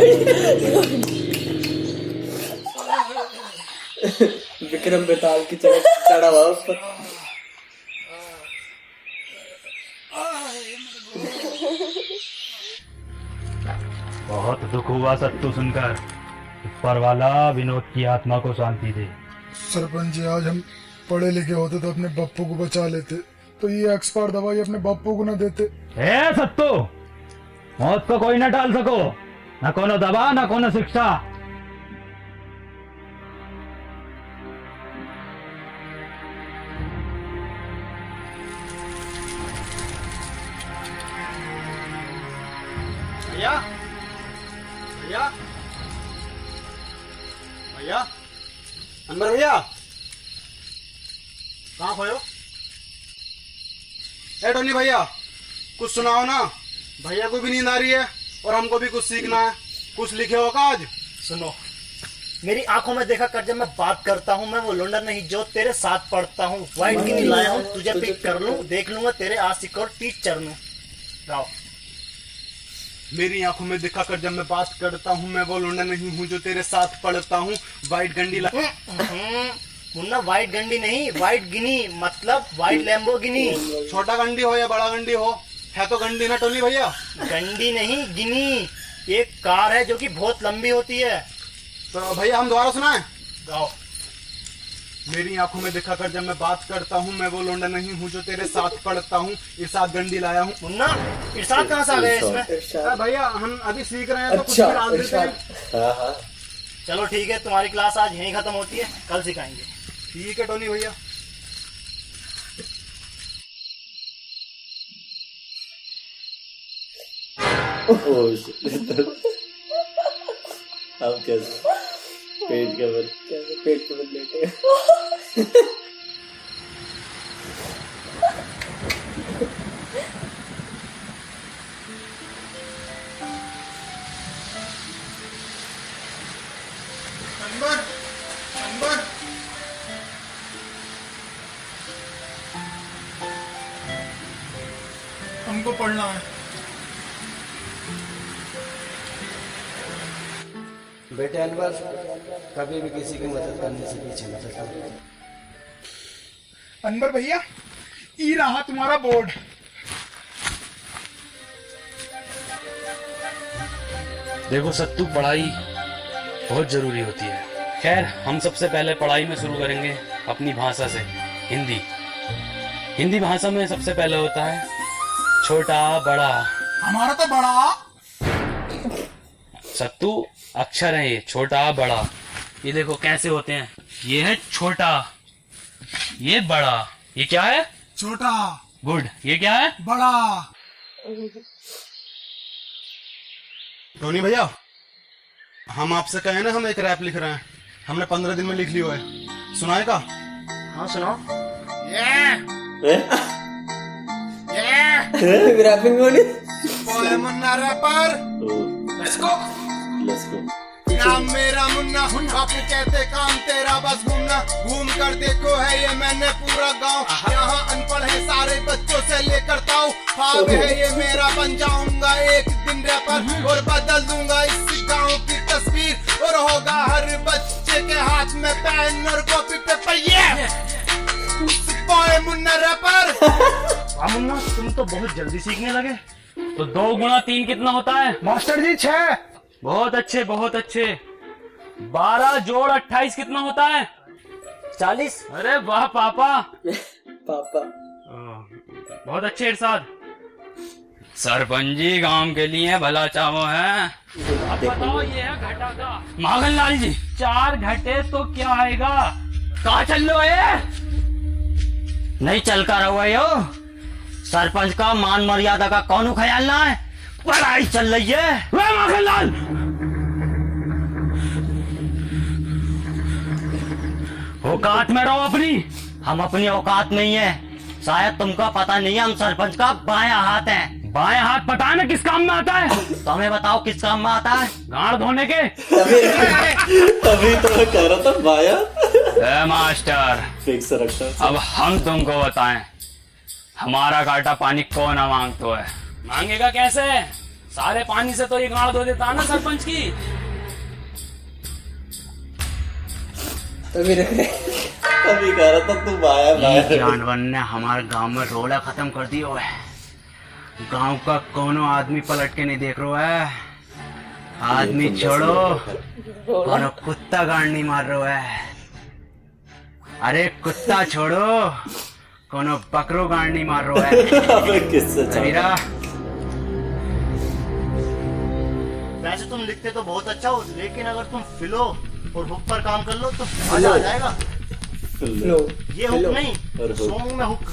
विक्रम बेताल की चढ़ा हुआ उस पर। बहुत दुख हुआ सत्तू सुनकर। ऊपर वाला विनोद की आत्मा को शांति दे। सरपंच जी, आज हम पढ़े लिखे होते तो अपने बप्पू को बचा लेते, तो ये एक्सपायर दवाई अपने बप्पू को न देते। ए सत्तू, मौत को कोई न टाल सको, न कोनो दवा न कोनो शिक्षा। भैया भैया भैया अनवर भैया कहाँ खोयो? ए टोनी भैया कुछ सुनाओ ना, भैया को भी नींद आ रही है और हमको भी कुछ सीखना है। कुछ लिखे होगा आज? सुनो, मेरी आंखों में देखा कर जब मैं बात करता हूँ, मैं वो लौंडा नहीं जो तेरे साथ पढ़ता हूँ। वाइट की नहीं लाया हूँ, तुझे पिक कर लूँ, देख लूंगा तेरे आशिक और टीचर नू। गाओ। मेरी आंखों में दिखा कर जब मैं बात करता हूँ, मैं वो लौंडा नहीं हूँ जो तेरे साथ पढ़ता हूँ। वाइट गंडी मुन्ना, वाइट गंडी नहीं, वाइट गिनी, मतलब वाइट लैम्बोर्गिनी। छोटा गंडी हो या बड़ा गंडी हो, है तो गंडी ना टोनी भैया। गंडी नहीं, गिनी। एक कार है जो कि बहुत लंबी होती है। तो भैया हम दोबारा सुनाएं? गाओ। मेरी आंखों में दिखा कर जब मैं बात करता हूँ, मैं वो लौंडा नहीं हूँ जो तेरे साथ पढ़ता हूँ। इरशाद गंडी लाया हूँ। मुन्ना, इरशाद कहाँ से आ गए इसमें? भैया हम अभी सीख रहे हैं तो अच्छा, कुछ डाल देते हैं। चलो ठीक है, तुम्हारी क्लास आज यहीं खत्म होती है, कल सिखाएंगे। ठीक है टोनी भैया। अब कैसे पेट के बल, कैसे पेट के बल लेटे? हमको पढ़ना है। बेटे अनवर, कभी भी किसी की मदद करने से पीछे मत हटो। अनवर भैया, ये रहा तुम्हारा बोर्ड। देखो सत्तू, पढ़ाई बहुत जरूरी होती है। खैर, हम सबसे पहले पढ़ाई में शुरू करेंगे अपनी भाषा से, हिंदी। हिंदी भाषा में सबसे पहले होता है छोटा बड़ा। हमारा तो बड़ा। सत्तू अक्षर है ये, छोटा बड़ा। ये देखो कैसे होते हैं। ये है छोटा, ये बड़ा। ये क्या है? छोटा। गुड। ये क्या है? बड़ा। टोनी भैया, हम आपसे कहे ना, हम एक रैप लिख रहे हैं, हमने 15 दिन में लिख लिया है, सुनाएगा? हाँ सुनाओ। रैपिंग होनी। ओए मुन्ना रैपर, लेट्स गो। नाम मेरा मुन्ना, बापू कहते काम तेरा बस घूमना। घूम कर देखो है ये मैंने पूरा गांव, यहाँ अनपढ़ है सारे बच्चों से लेकर ताऊ। ख्वाब है ये मेरा, बन जाऊंगा एक दिन रैपर और बदल दूंगा इस गांव की तस्वीर। और होगा हर बच्चे के हाथ में पेन और कॉपी पेपर। ये ओए मुन्ना रैपर। मुन्ना, तुम तो बहुत जल्दी सीखने लगे। तो 2 गुणा 3 कितना होता है? मास्टर जी 6। बहुत अच्छे, बहुत अच्छे। 12 जोड़ 28 कितना होता है? 40। अरे वाह पापा। पापा बहुत अच्छे इरशाद। सरपंच जी गांव के लिए भला चाहो है। अब बताओ, ये है घटा का। माखन लाल जी, 4 घटे तो क्या आएगा? कहाँ चल लो है? नहीं चल कर रहा यो, सरपंच का मान मर्यादा का कौन ख्याल ना है? पढ़ाई चल रही है। माखनलाल, औकात में रहो अपनी। हम अपनी औकात नहीं है, शायद तुमको पता नहीं है, हम सरपंच का बायां हाथ हैं। बाएं हाथ पता है ना किस काम में आता है? तो हमें बताओ किस काम में आता है? गाड़ धोने के। तभी तो मैं कह रहा था बाया। मास्टर, फिक्स रखा। अब हम तुमको बताएं, हमारा काटा पानी कौन मांगतो है? मांगेगा कैसे? सारे पानी से तो ये गाड़ धो देता है ना सरपंच की। तभी कह रहा था तू बाया। जानवर ने हमारे गांव में रोला खत्म कर दिया है। गांव का कोनो आदमी पलट के नहीं देख रहा है। आदमी छोड़ो, कोनो कुत्ता गाड़ नहीं मार रहा है। अरे कुत्ता छोड़ो, कोनो बकरो गाड़ नहीं मार रहा है। वैसे तुम लिखते तो बहुत अच्छा हो, लेकिन अगर तुम फिलो और हुक पर काम कर लो तो मजा आ जाएगा। ये हुक नहीं, सोमू में हुक।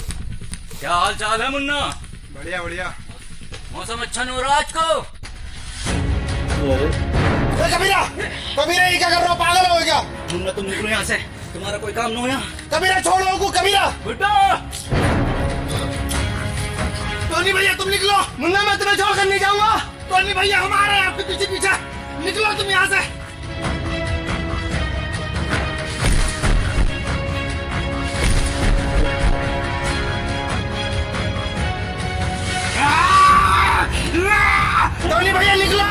क्या हाल चाल है मुन्ना? बढ़िया बढ़िया। मौसम अच्छा नहीं हो रहा आज को? कबीरा, कबीरा ये क्या कर रहा हो? पागल हो गया? मुन्ना तुम निकलो यहाँ से, तुम्हारा कोई काम नहीं है। कबीरा छोड़ो को। कबीरा, टोनी भैया तुम निकलो। मुन्ना मैं तुम्हें छोड़कर नहीं जाऊंगा। टोनी भैया हमारे आपके पीछे पीछे, निकलो तुम यहाँ से। टोनी भैया निकलो।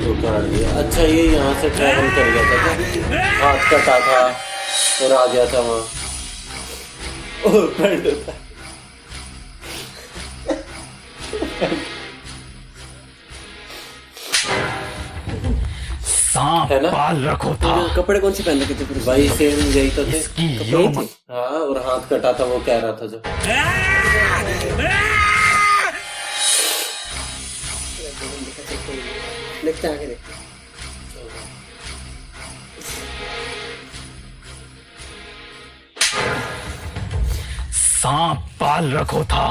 तो काट दिया। अच्छा, ये यहाँ से ट्रैवल कर गया था क्या? हाथ कटा था और आ गया था वहाँ। सांप पाल रखो था। कपड़े कौन से पहन रखे थे? भाई सेम यही तो थे कपड़े। हाँ, और हाथ कटा था, वो कह रहा था जो। देखते आगे देखते। सांप पाल रखो था,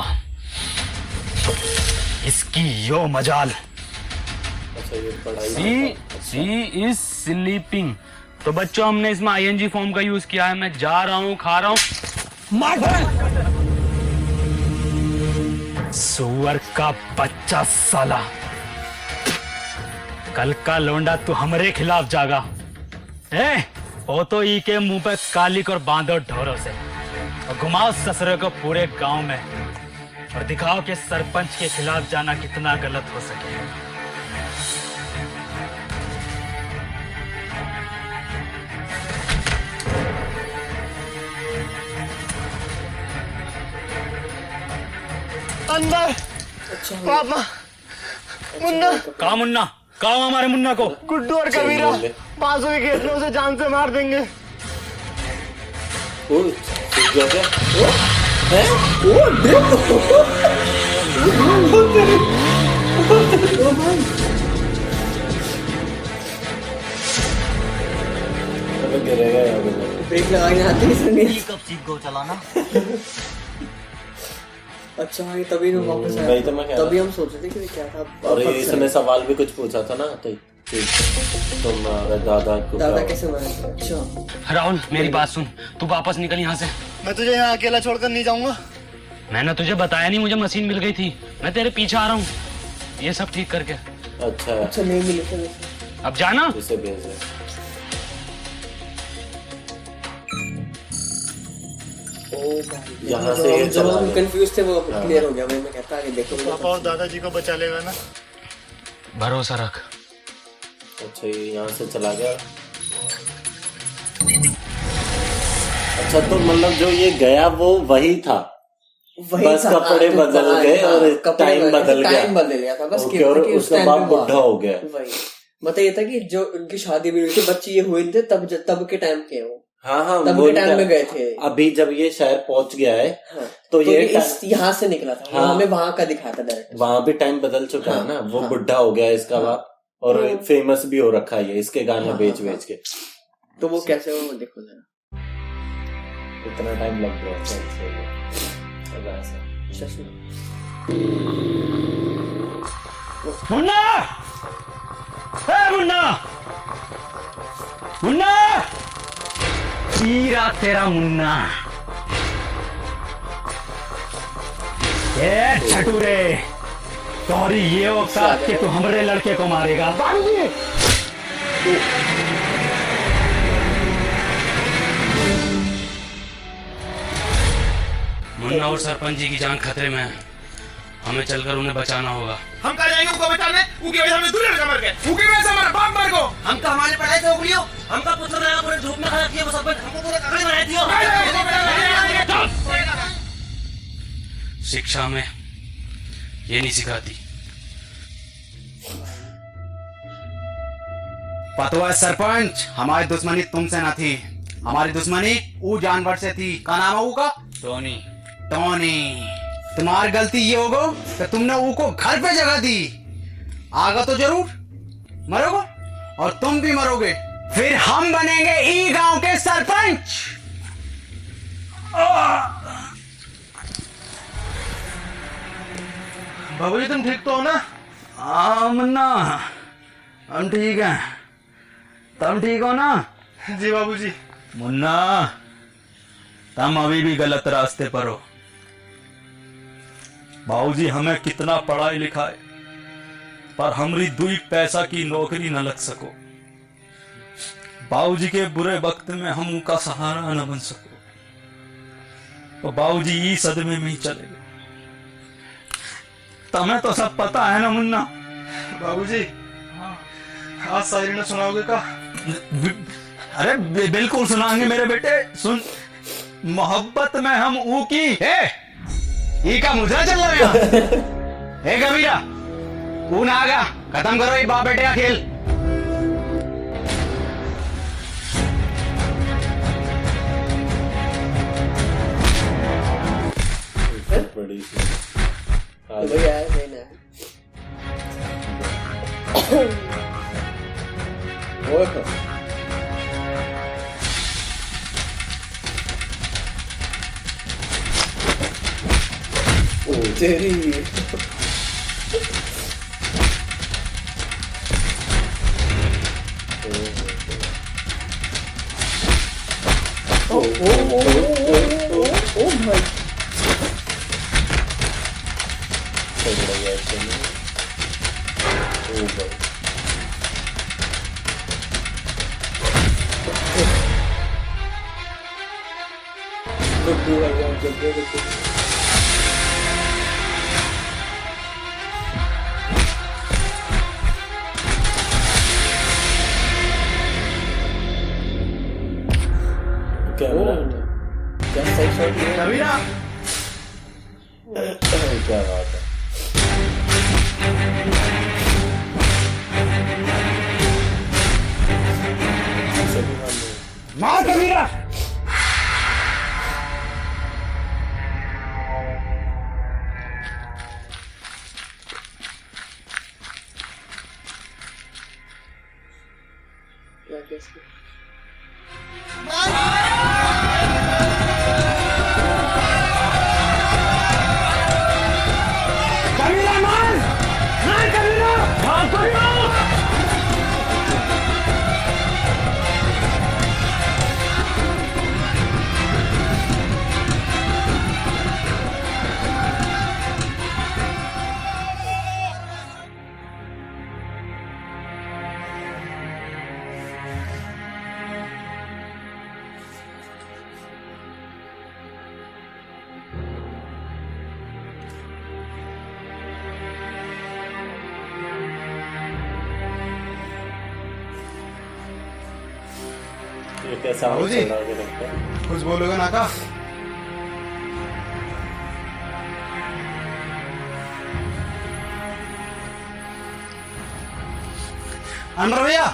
इसकी यो मजाल। सी इज स्लीपिंग। तो बच्चों, हमने इसमें ING फॉर्म का यूज किया है। मैं जा रहा हूँ, खा रहा हूँ। सुअर का बच्चा साला, कल का लोंडा तू हमारे खिलाफ जागा। ओ तो ई के मुंह पे कालिक और बांधो ढोरों से और घुमाओ ससुरे को पूरे गांव में। और दिखाओ कि सरपंच के खिलाफ जाना कितना गलत हो सके। अंदर पापा मुन्ना कहा मुन्ना, कहा हमारे मुन्ना को। गुड्डू और कबीरा 500 के केस में उसे जान से मार देंगे। ब्रेक लगाने आते ही कब सीख गो चलाना। अच्छा हाँ, तभी तो वापस आया। वही तो मैं कह रहा तभी हम सोच रहे थे कि क्या था। और इसने सवाल भी कुछ पूछा था ना, तो तुम्हारे दादा कैसे मारे। अच्छा राहुल मेरी बात सुन, तू वापस निकल यहाँ से। मैं तुझे यहाँ अकेला छोड़कर नहीं जाऊंगा। मैंने तुझे बताया नहीं, मुझे मशीन मिल गई थी, मैं तेरे पीछे आ रहा हूँ ये सब ठीक करके। अच्छा नहीं मिले अब जाना। इसे भेज दे। यहाँ से जब हम कंफ्यूज थे वो क्लियर हो गया। मैं कहता है देखो पापा और दादाजी को बचा लेगा ना, भरोसा रख। अच्छा ये यहाँ से चला गया। अच्छा तो मतलब जो ये गया वो वही था, बस कपड़े बदल गए और टाइम बदल गया था बस। और उसके बाद बुढ़ा हो गया। मतलब ये था कि जो उनकी शादी भी हुई थी, बच्चे ये हुए थे तब के टाइम के वो। हाँ तब के टाइम में गए थे। अभी जब ये शहर पहुंच गया है तो ये यहाँ से निकला था। हाँ, हमें वहाँ का दिखा था डायरेक्ट। वहाँ भी टाइम बदल चुका है ना, वो बुढ़ा हो गया इसका बाप और फेमस भी हो रखा है इसके गाने बेच के। तो वो कैसे हो देखो जरा, इतना टाइम लग गया। मुन्ना, मुन्ना, मुन्ना, हीरा तेरा मुन्ना। ए छटूरे, तोरी ये औकात कि तू हमरे लड़के को मारेगा। मुन्ना और सरपंच जी की जान खतरे में है, हमें चलकर उन्हें बचाना होगा। हम कहा जाएंगे उनको बचाने, उनकी वजह से हमने दूसरे लड़का मर गए, उनकी वजह से हमारा बाप मर गो। हम तो हमारे पढ़ाई से उगलियो, हमका पुत्र नया पूरे धूप में खड़ा किया, वो सरपंच हमको पूरे कपड़े बनाए दियो। शिक्षा में ये नहीं सिखाती। पतवा सरपंच, हमारी दुश्मनी तुमसे न थी, हमारी दुश्मनी वो जानवर से थी। क्या नाम है वो का? टोनी। टोनी, तुम्हारी गलती ये होगा कि तुमने वो को घर पे जगह दी। आगा तो जरूर मरोगे और तुम भी मरोगे, फिर हम बनेंगे ई गांव के सरपंच। बाबूजी तुम ठीक तो हो ना? हाँ मुन्ना, हम ठीक हैं, तुम ठीक हो ना? जी बाबूजी। मुन्ना, तुम अभी भी गलत रास्ते पर हो। बाबूजी हमें कितना पढ़ाई लिखाए पर हमरी दुई पैसा की नौकरी न लग सको। बाबूजी के बुरे वक्त में हम उनका सहारा न बन सको, तो बाबूजी ई सदमे में ही चले गए। तुम्हें तो सब पता है ना मुन्ना। बाबूजी आज शायरी न सुनाओगे का? अरे बिल्कुल सुनाएंगे मेरे बेटे। सुन, मोहब्बत में हम ऊ की ये का मुजरा चल रहा है। कबीरा ऊ ना आगा, खत्म करो ये बाप बेटे का खेल। बड़ी तेरी कैमरा क्या सही शॉट लिया कबीरा। क्या बात है। मार कबीरा। कैसा हो चल रहा है? कुछ बोलोगे ना का? अनवर भैया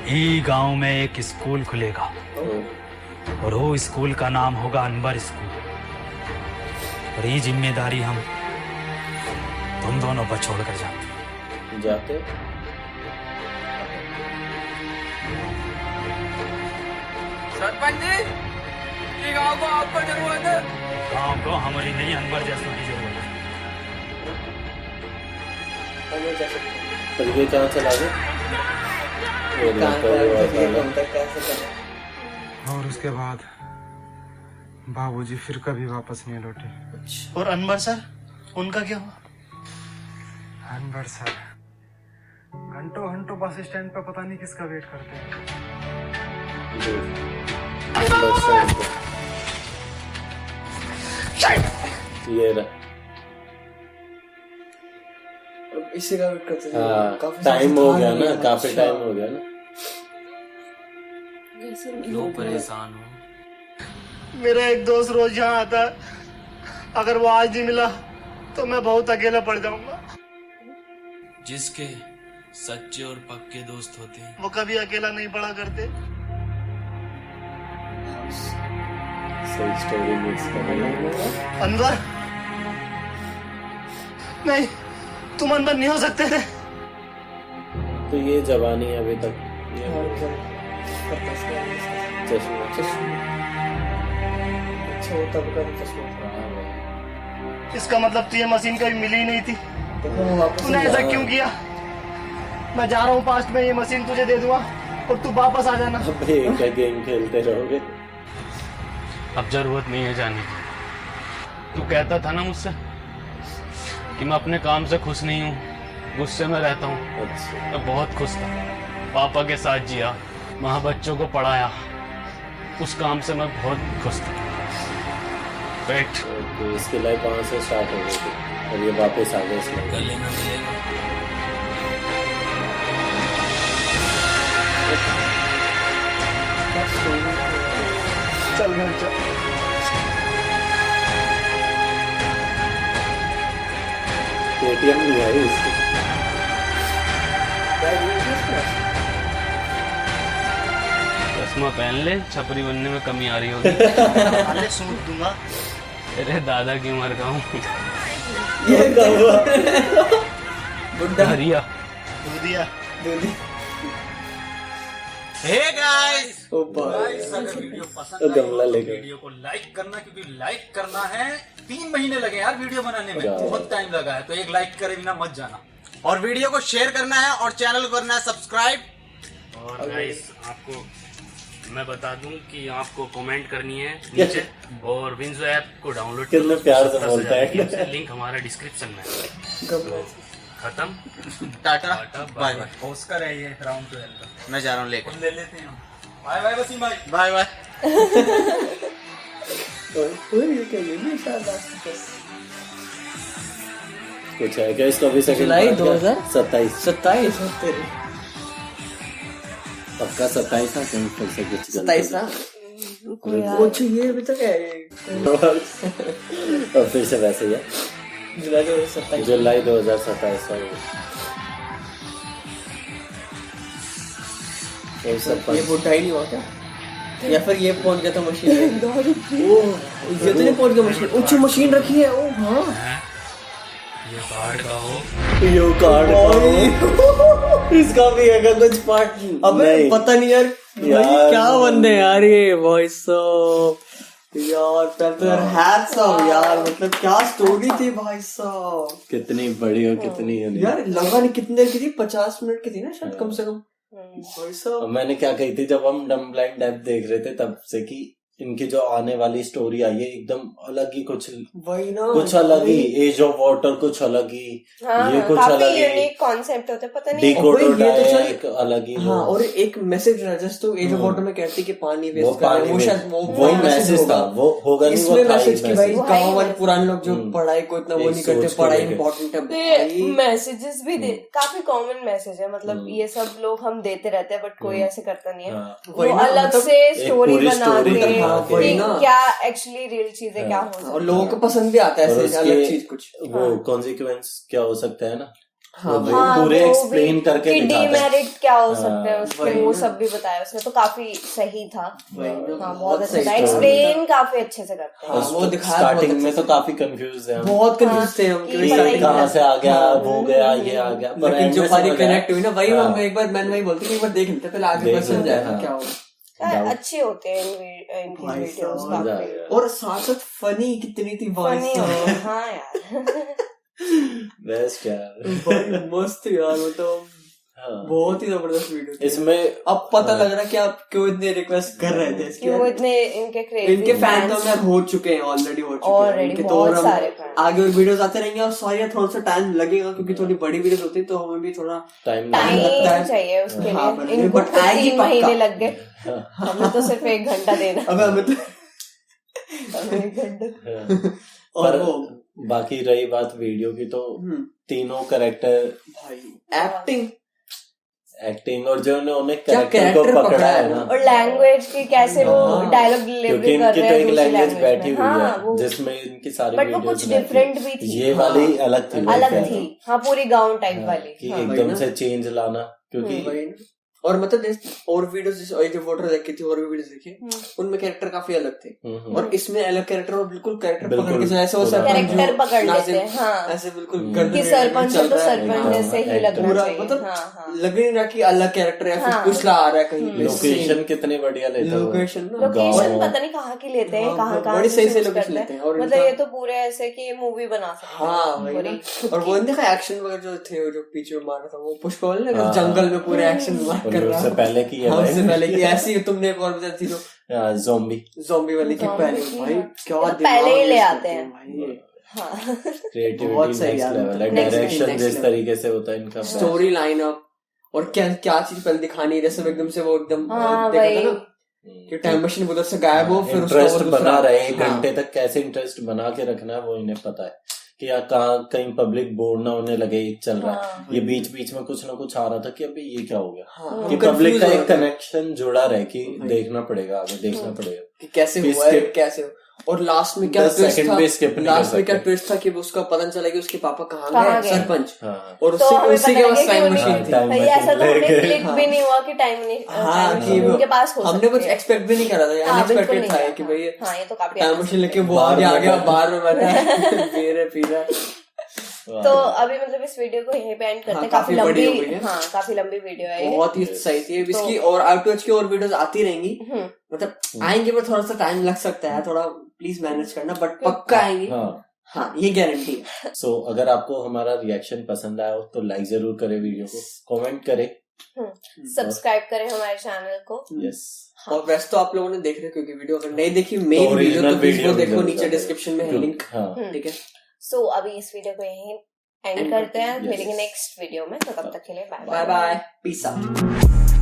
ई गांव में एक स्कूल खुलेगा और वो स्कूल का नाम होगा अनवर स्कूल। और ये जिम्मेदारी हम तुम दोनों पर छोड़ कर जाते। सरपंच जी, ये गांव को आपको जरूरत है। गांव को हमारी नहीं, अनवर जैसों की जरूरत है। पर ये कहाँ चला गया? और उसके बाद बाबूजी फिर कभी वापस नहीं लौटे। और अनवर सर, उनका क्या हुआ? अनवर सर घंटों घंटों बस स्टैंड पे पता नहीं किसका वेट करते हैं। ये रहा। इसी का वेट करते हैं। काफी टाइम हो गया ना, काफी टाइम हो गया ना। क्यों परेशान हो? मेरा एक दोस्त रोज यहाँ आता है, अगर वो आज नहीं मिला तो मैं बहुत अकेला पड़ जाऊंगा। जिसके सच्चे और पक्के दोस्त होते हैं वो कभी अकेला नहीं पड़ा करते। सही स्टोरी मिक्स कर। अनवर नहीं, तुम अनवर नहीं हो सकते थे। तो ये जवानी है अभी तक। इसका मतलब तो ये मशीन कभी मिली ही नहीं थी। तूने ऐसा क्यों किया? मैं जा रहा हूँ पास्ट में, ये मशीन तुझे दे दूंगा और तू वापस आ जाना। अबे क्या गेम खेलते रहोगे? अब जरूरत नहीं है जाने की। तू कहता था ना मुझसे कि मैं अपने काम से खुश नहीं हूँ, गुस्से में रहता हूँ। अच्छा। मैं बहुत खुश था, पापा के साथ जिया, वहाँ बच्चों को पढ़ाया, उस काम से मैं बहुत खुश था। बैठ। तो इसकी लाइफ वहाँ से स्टार्ट हो गई थी और ये वापस आ गए इस लाइफ। गले में मिलेगा। चल घर चल। पेटीएम नहीं आई इसकी। चश्मा पहन ले, छपरी बनने में कमी आ रही होगी। अरे सूट दूंगा। तेरे दादा की उम्र का हूँ। ये बुड्ढा हरिया दूधिया। हे गाइस, ओ भाई अगर वीडियो पसंद तो आई गमला तो लेके वीडियो को लाइक करना, क्योंकि लाइक करना है। 3 महीने लगे यार वीडियो बनाने में, बहुत टाइम लगा है, तो एक लाइक करे बिना मत जाना। और वीडियो को शेयर करना है और चैनल को करना है सब्सक्राइब। और गाइस आपको मैं बता दूं कि आपको कमेंट करनी है नीचे, और विंजो ऐप को डाउनलोड कितना प्यार से बोलता है। लिंक हमारा डिस्क्रिप्शन में है। खत्म, टाटा बाय बाय। ऑस्कर है ये राउंड 12 का। मैं जा रहा हूँ लेकर। ले लेते हैं। बाय बाय वसीम भाई। Bye bye. कुछ है क्या इसका भी? जुलाई 2027 पक्का 27 ना, कहीं फिर से कुछ 27 ना कुछ ये अभी तक है। और फिर से वैसे ही है, जुलाई 2027। ये बुढ़ा ही नहीं हुआ क्या? या फिर ये पहुंच गया था मशीन? ये तो नहीं पहुंच गया मशीन। ऊंची मशीन रखी है। ओ हाँ, ये कार्ड का हो, यो कार्ड का इसका भी है कुछ पार्ट। अबे पता नहीं यार क्या बंदे यार ये वॉइस यार। तो यार हैट्स ऑफ यार, मतलब क्या स्टोरी थी भाई साहब। कितनी बड़ी और कितनी यार लगा नहीं कितनी देर की थी, 50 मिनट की थी ना शायद कम से कम भाई साहब। मैंने क्या कही थी जब हम डम ब्लाइंड डेथ देख रहे थे तब से कि इनकी जो आने वाली स्टोरी आई है एकदम अलग ही, कुछ वही ना, कुछ अलग ही। एज ऑफ वाटर कुछ अलग ही, ये कुछ अलग ही, यूनिक कॉन्सेप्ट होता है, पता नहीं डिकोडर डायरेक्ट अलग ही। हाँ, और एक मैसेज जस्ट तो एज ऑफ वाटर में कहती है कि पानी वेस्ट कर रहे हैं, वो शायद वो मैसेज था, वो होगा नहीं, वो मैसेज की भाई गांव वाले पुराने लोग जो पढ़ाई को इतना वो नहीं करते, पढ़ाई इम्पोर्टेंट है। मैसेजेस भी काफी कॉमन मैसेज है, मतलब ये सब लोग हम देते रहते हैं बट कोई ऐसे करता नहीं है। वो अलग से स्टोरी बनाते क्या एक्चुअली रियल चीज है, क्या हो सकता है, और लोगों को पसंद भी आता है ऐसे अलग चीज कुछ। वो कॉन्सिक्वेंस क्या हो सकता है ना, पूरे एक्सप्लेन करके डीमेरिट क्या हो सकते हैं उसके, वो सब भी बताया उसने, तो काफी सही था। हाँ, बहुत अच्छा था, एक्सप्लेन काफी अच्छे से करते हैं। वो दिखाया स्टार्टिंग में तो काफी कंफ्यूज है, बहुत कंफ्यूज थे हम कि कहाँ से आ गया, वो गया, ये आ गया, पर जो सारी कनेक्ट हुई ना वही हम एक बार मैंने वही बोलती कि एक बार देख लेते पहले, आगे पता चल जाएगा क्या होगा। अच्छे होते हैं इनकी वीडियोस काफी, और साथ साथ फनी कितनी थी फनी। हाँ यार बेस्ट यार, मस्त यार, मतलब बहुत ही जबरदस्त वीडियो। इसमें अब पता लग रहा है कि आप क्यों इतने रिक्वेस्ट कर रहे थे, क्यों इतने इनके फैन तो मैं हो चुके हैं, ऑलरेडी हो चुके हैं, तो आगे और वीडियोस आते रहेंगे। और सॉरी थोड़ा सा टाइम लगेगा क्योंकि थोड़ी बड़ी वीडियोस होती है तो हमें भी थोड़ा टाइम चाहिए उसके लिए। इनको 3 महीने लग गए, हमें तो सिर्फ 1 घंटा देना। अब हमें तो 1 घंटा। और वो बाकी रही बात वीडियो की, तो तीनों कैरेक्टर भाई एक्टिंग और जो उन्होंने कैरेक्टर को पकड़ा है ना, और लैंग्वेज की कैसे वो डायलॉग डिलीवरी कर रहे हैं, क्योंकि लैंग्वेज बैठी हुई है जिसमें इनकी सारी बट वो कुछ डिफरेंट भी थी, ये वाली अलग थी। हाँ, पूरी गाँव टाइप वाली, कि एकदम से चेंज लाना, क्योंकि और मतलब और वीडियोस जैसे वाटर देखी थी और भी वीडियोस देखी, उनमें कैरेक्टर काफी अलग थे, और इसमें अलग कैरेक्टर और बिल्कुल कैरेक्टर पकड़ के ऐसे वो कैरेक्टर पकड़ लेते हैं। हाँ, ऐसे बिल्कुल कि सरपंच तो सरपंच जैसे ही लगना चाहिए, मतलब लग नहीं रहा कि अलग कैरेक्टर है, फिर कुछ आ रहा है कहीं। लोकेशन कितने बढ़िया लेते हैं, लोकेशन पता नहीं कहाँ की लेते हैं, कहाँ बड़ी सही से लोकेशन लेते हैं, और मतलब ये तो पूरे ऐसे कि मूवी बना सकते हैं। हाँ, और वो देखा एक्शन वगैरह जो थे, जो पीछे मारा था वो पुष्पा ने जंगल में पूरे एक्शन कर रहा है, पहले की है, उससे पहले की ऐसी तुमने एक और बताई थी जो ज़ॉम्बी वाली की पहले भाई क्या पहले ही ले आते हैं भाई। क्रिएटिविटी नेक्स्ट लेवल है, डायरेक्शन जिस तरीके से होता है इनका, स्टोरी लाइन अप, और क्या क्या चीज पहले दिखानी, जैसे एकदम से वो एकदम देखा था ना कि टाइम मशीन उधर से गायब हो, फिर इंटरेस्ट बना रहे 1 घंटे तक, कैसे इंटरेस्ट बना के रखना है वो इन्हें पता है कि यार कहाँ कहीं पब्लिक बोर ना होने लगे, चल रहा है ये बीच बीच में कुछ ना कुछ आ रहा था कि अभी ये क्या हो गया, कि पब्लिक का एक कनेक्शन जुड़ा रहे कि देखना पड़ेगा, आगे देखना पड़ेगा कि कैसे हुआ है, कैसे। और लास्ट में क्या ट्विस्ट था, लास्ट में क्या ट्विस्ट था कि उसका पता चला कि उसके पापा कहाँ गए, सरपंच, और उसी के पास टाइम मशीन थी। ऐसा तो क्लिक भी नहीं हुआ कि टाइम नहीं, हाँ, कि उनके पास हमने कुछ एक्सपेक्ट भी नहीं करा था, अनएक्सपेक्टेड था कि भाई ये तो काफी टाइम मशीन लेके वो आगे आ गया, बाहर में बैठा है, पी रहा है। तो अभी मतलब इस वीडियो को यहीं पे एंड करते हैं, काफी लंबी, काफी लंबी वीडियो है, बहुत ही सही थी इसकी, और आउटवर्ड्स की और वीडियोस आती रहेंगी, मतलब आएंगे पर थोड़ा सा टाइम लग सकता है, थोड़ा प्लीज मैनेज करना, बट पक्का आएंगे। हाँ, ये गारंटी है। सो अगर आपको हमारा रिएक्शन पसंद आया हो तो लाइक जरूर करें वीडियो को, कमेंट करें, सब्सक्राब करें हमारे चैनल को। यस, और वैसे तो आप लोगों ने देख रहे, क्योंकि वीडियो अगर नहीं देखी मेन वीडियो तो वीडियो देखो, नीचे डिस्क्रिप्शन में है लिंक, ठीक है। सो अभी इस वीडियो को यहीं एंड करते हैं, मिलेंगे नेक्स्ट वीडियो में, तो तब तक के लिए बाय बाय, पीस आउट।